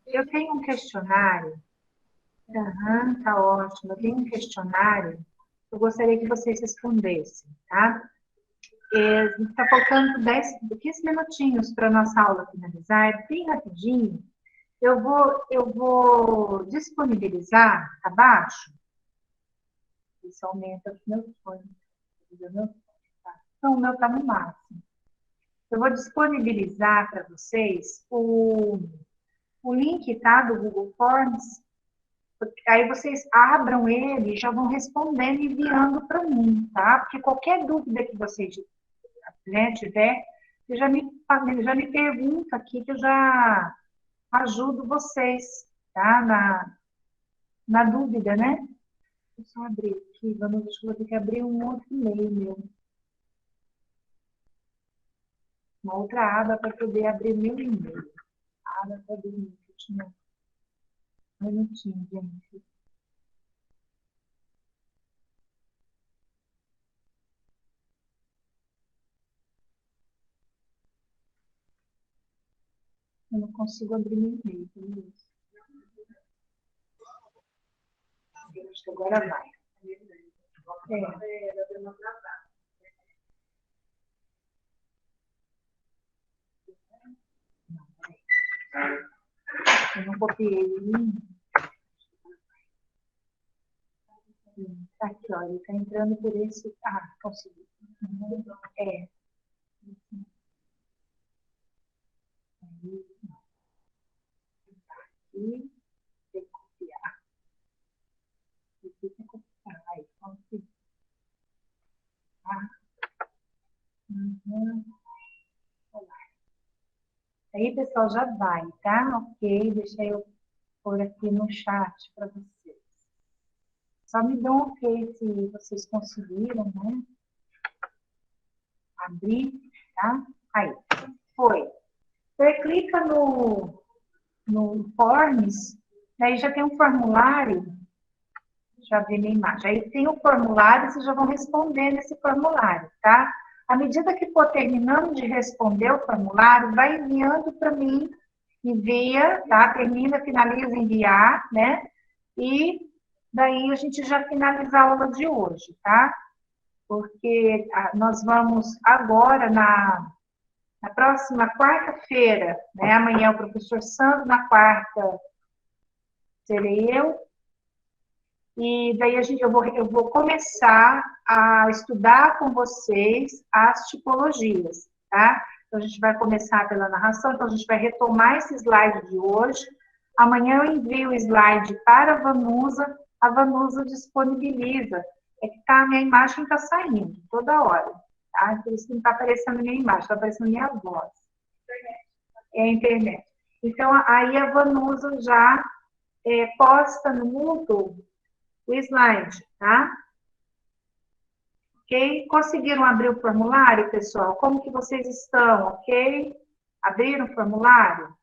eu tenho um questionário. Tá ótimo. Eu tenho um questionário. Eu gostaria que vocês respondessem, tá? Está faltando 15 minutinhos para a nossa aula finalizar. É bem rapidinho. Eu vou disponibilizar abaixo. Isso aumenta o meu fone. Então, o meu está no máximo. Eu vou disponibilizar para vocês o link, tá, do Google Forms. Aí vocês abram ele e já vão respondendo e enviando para mim, tá? Porque qualquer dúvida que vocês, né, tiver, você já me pergunta aqui que eu já ajudo vocês, tá? Na dúvida, né? Deixa eu só abrir aqui, acho que vou ter que abrir um outro e-mail meu. Uma outra aba para poder abrir meu e-mail. Aba para abrir meu e-mail. Um minutinho, gente. Eu não consigo abrir meu e-mail. Acho que agora vai. Eu não copiei ele. Tá aqui, ó. Ele está entrando por esse. Ah, consegui. Aí, aqui. Tem que copiar. Aqui tem que copiar. Aí, consegui. Tá? Aí, pessoal, já vai, tá? Ok, deixa eu pôr aqui no chat para vocês. Só me dão um ok se vocês conseguiram, né? Abrir, tá? Aí, foi. Você clica no Forms, aí já tem um formulário, já vi minha imagem, aí tem o formulário, vocês já vão responder nesse formulário, tá? À medida que for terminando de responder o formulário, vai enviando para mim, envia, tá? Termina, finaliza, enviar, né? E daí a gente já finaliza a aula de hoje, tá? Porque nós vamos agora, na próxima quarta-feira, né? Amanhã é o professor Sandro, na quarta serei eu. E daí eu vou começar a estudar com vocês as tipologias, tá? Então, a gente vai começar pela narração, então a gente vai retomar esse slide de hoje. Amanhã eu envio o slide para a Vanusa disponibiliza. É que a minha imagem está saindo toda hora, tá? Por isso que não está aparecendo a minha imagem, está aparecendo a minha voz. É a internet. Então, aí a Vanusa já posta no Moodle o slide, tá? Ok? Conseguiram abrir o formulário, pessoal? Como que vocês estão, ok? Abriram o formulário?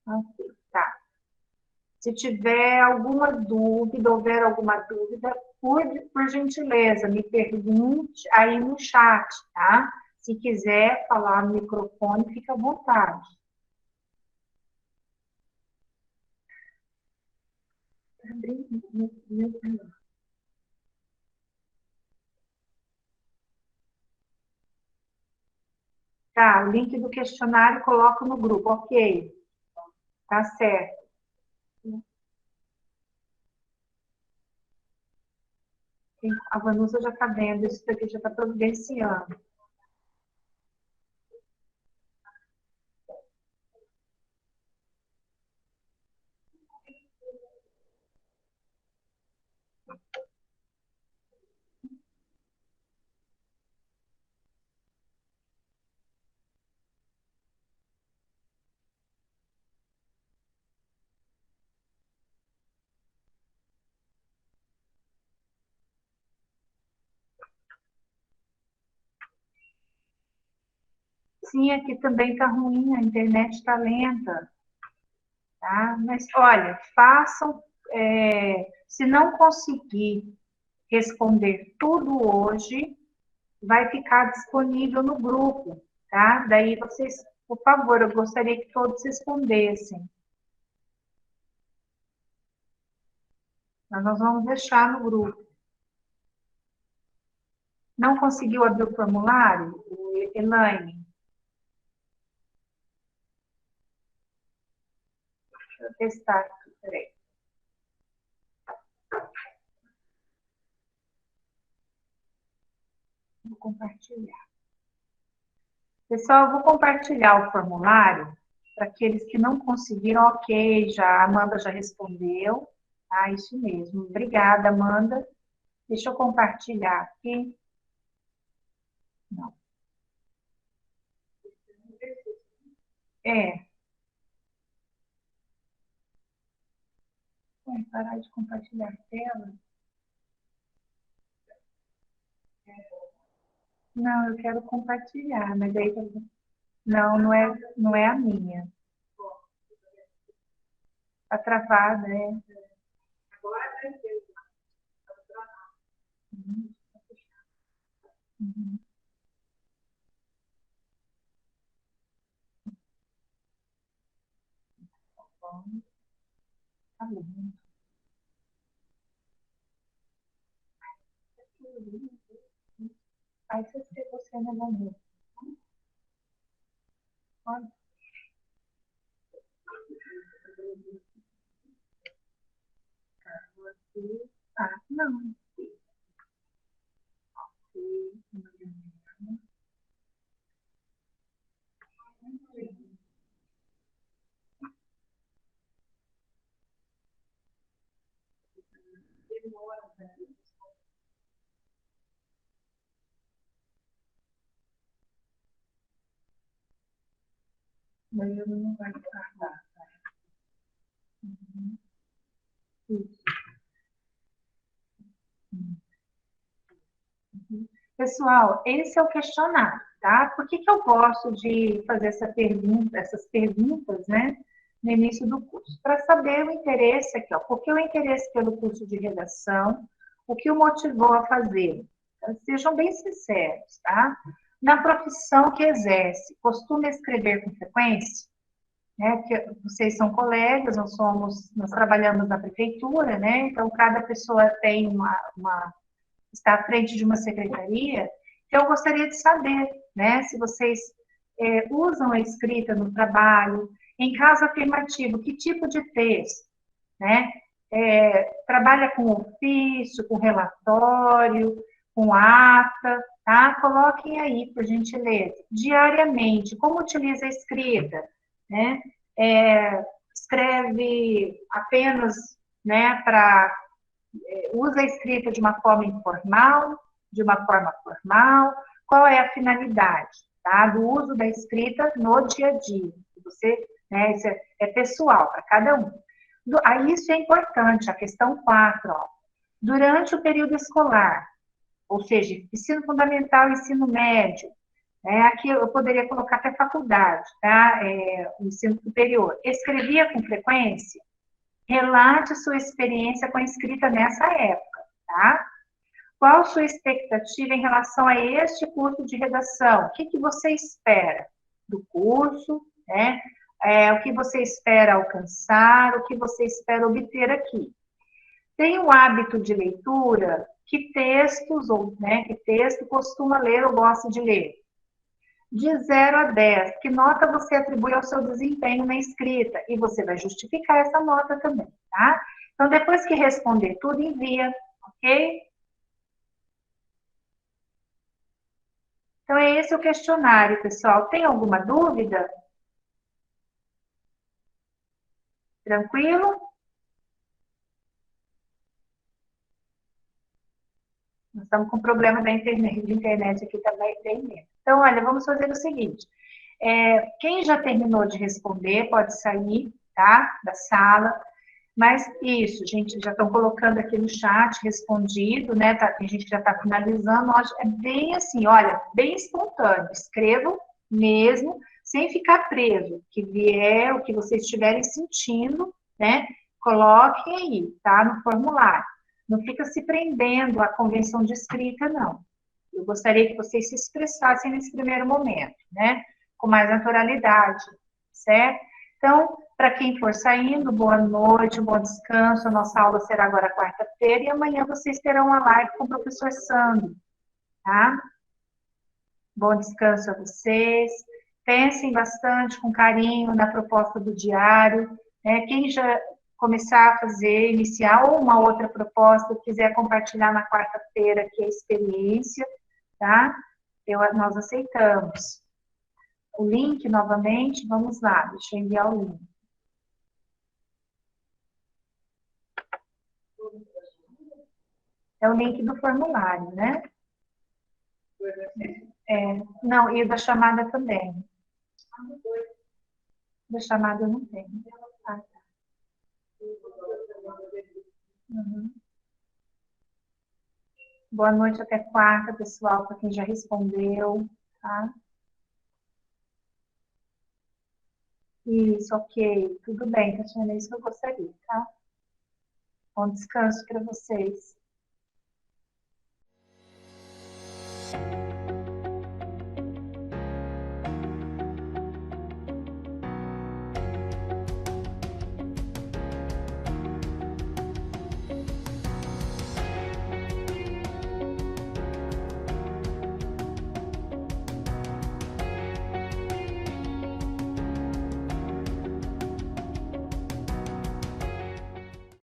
Ok, tá. Se tiver alguma dúvida, houver alguma dúvida, por gentileza, me pergunte aí no chat, tá? Se quiser falar no microfone, fica à vontade. Tá, o link do questionário coloco no grupo, ok. Tá certo. A Vanusa já está vendo, isso daqui já está providenciando. Sim, aqui também está ruim, a internet está lenta. Tá? Mas, olha, façam, se não conseguir responder tudo hoje, vai ficar disponível no grupo, tá? Daí vocês, por favor, eu gostaria que todos respondessem. Mas nós vamos deixar no grupo. Não conseguiu abrir o formulário, Elaine? Deixa eu testar aqui, peraí. Vou compartilhar. Pessoal, eu vou compartilhar o formulário para aqueles que não conseguiram, ok, já, a Amanda já respondeu. Ah, isso mesmo. Obrigada, Amanda. Deixa eu compartilhar aqui. Não. Vai parar de compartilhar a tela? Não, eu quero compartilhar, mas aí... Não, não é a minha. Está travada, é. Uhum. Tá bom. Aí você não vai ver. Olha. Ah, não. Mas eu não vai tardar. Uhum. Isso. Uhum. Pessoal, esse é o questionário, tá? Por que eu gosto de fazer essas perguntas, né, no início do curso? Para saber o interesse aqui, ó. Por que o interesse pelo curso de redação? O que o motivou a fazer? Sejam bem sinceros, tá? Na profissão que exerce, costuma escrever com frequência? Né, que vocês são colegas, nós trabalhamos na prefeitura, né? Então, cada pessoa tem está à frente de uma secretaria. Então, eu gostaria de saber, né, se vocês usam a escrita no trabalho, em caso afirmativo, que tipo de texto, né? Trabalha com ofício, com relatório, com ata, tá? Coloquem aí, por gentileza. Diariamente, como utiliza a escrita, né? Escreve apenas, né, usa a escrita de uma forma informal, de uma forma formal, qual é a finalidade, tá? Do uso da escrita no dia a dia. Você, né, isso é pessoal para cada um. Aí isso é importante, a questão 4, ó. Durante o período escolar, ou seja, ensino fundamental e ensino médio, aqui eu poderia colocar até faculdade, tá? O ensino superior. Escrevia com frequência? relate sua experiência com a escrita nessa época, tá? Qual sua expectativa em relação a este curso de redação? O que você espera do curso, né? O que você espera alcançar, o que você espera obter aqui. Tem o hábito de leitura? Que textos, ou que texto costuma ler ou gosta de ler? De 0 a 10, que nota você atribui ao seu desempenho na escrita? E você vai justificar essa nota também, tá? Então, depois que responder tudo, envia, ok? Então, é esse o questionário, pessoal. Tem alguma dúvida? Tranquilo? Nós estamos com problema de internet aqui também, bem mesmo. Então, olha, vamos fazer o seguinte. Quem já terminou de responder pode sair, tá? Da sala. Mas isso, gente, já estão colocando aqui no chat, respondido, né? A gente já está finalizando. É bem assim, olha, bem espontâneo. Escrevam mesmo, sem ficar preso. O que vier, o que vocês estiverem sentindo, né? Coloquem aí, tá? No formulário. Não fica se prendendo à convenção de escrita, não. Eu gostaria que vocês se expressassem nesse primeiro momento, né? Com mais naturalidade, certo? Então, para quem for saindo, boa noite, bom descanso. A nossa aula será agora quarta-feira e amanhã vocês terão uma live com o professor Sandro, tá? Bom descanso a vocês. Pensem bastante, com carinho, na proposta do diário, né? Quem já começar a fazer, iniciar ou uma outra proposta, quiser compartilhar na quarta-feira aqui a experiência, tá? Nós aceitamos. O link, novamente, vamos lá, deixa eu enviar o link. É o link do formulário, né? Não, e da chamada também. Da chamada eu não tenho. Ah, tá. Uhum. Boa noite até quarta, pessoal, para quem já respondeu, tá? Isso, ok. Tudo bem, Tatiana, é isso que eu gostaria, tá? Bom descanso para vocês.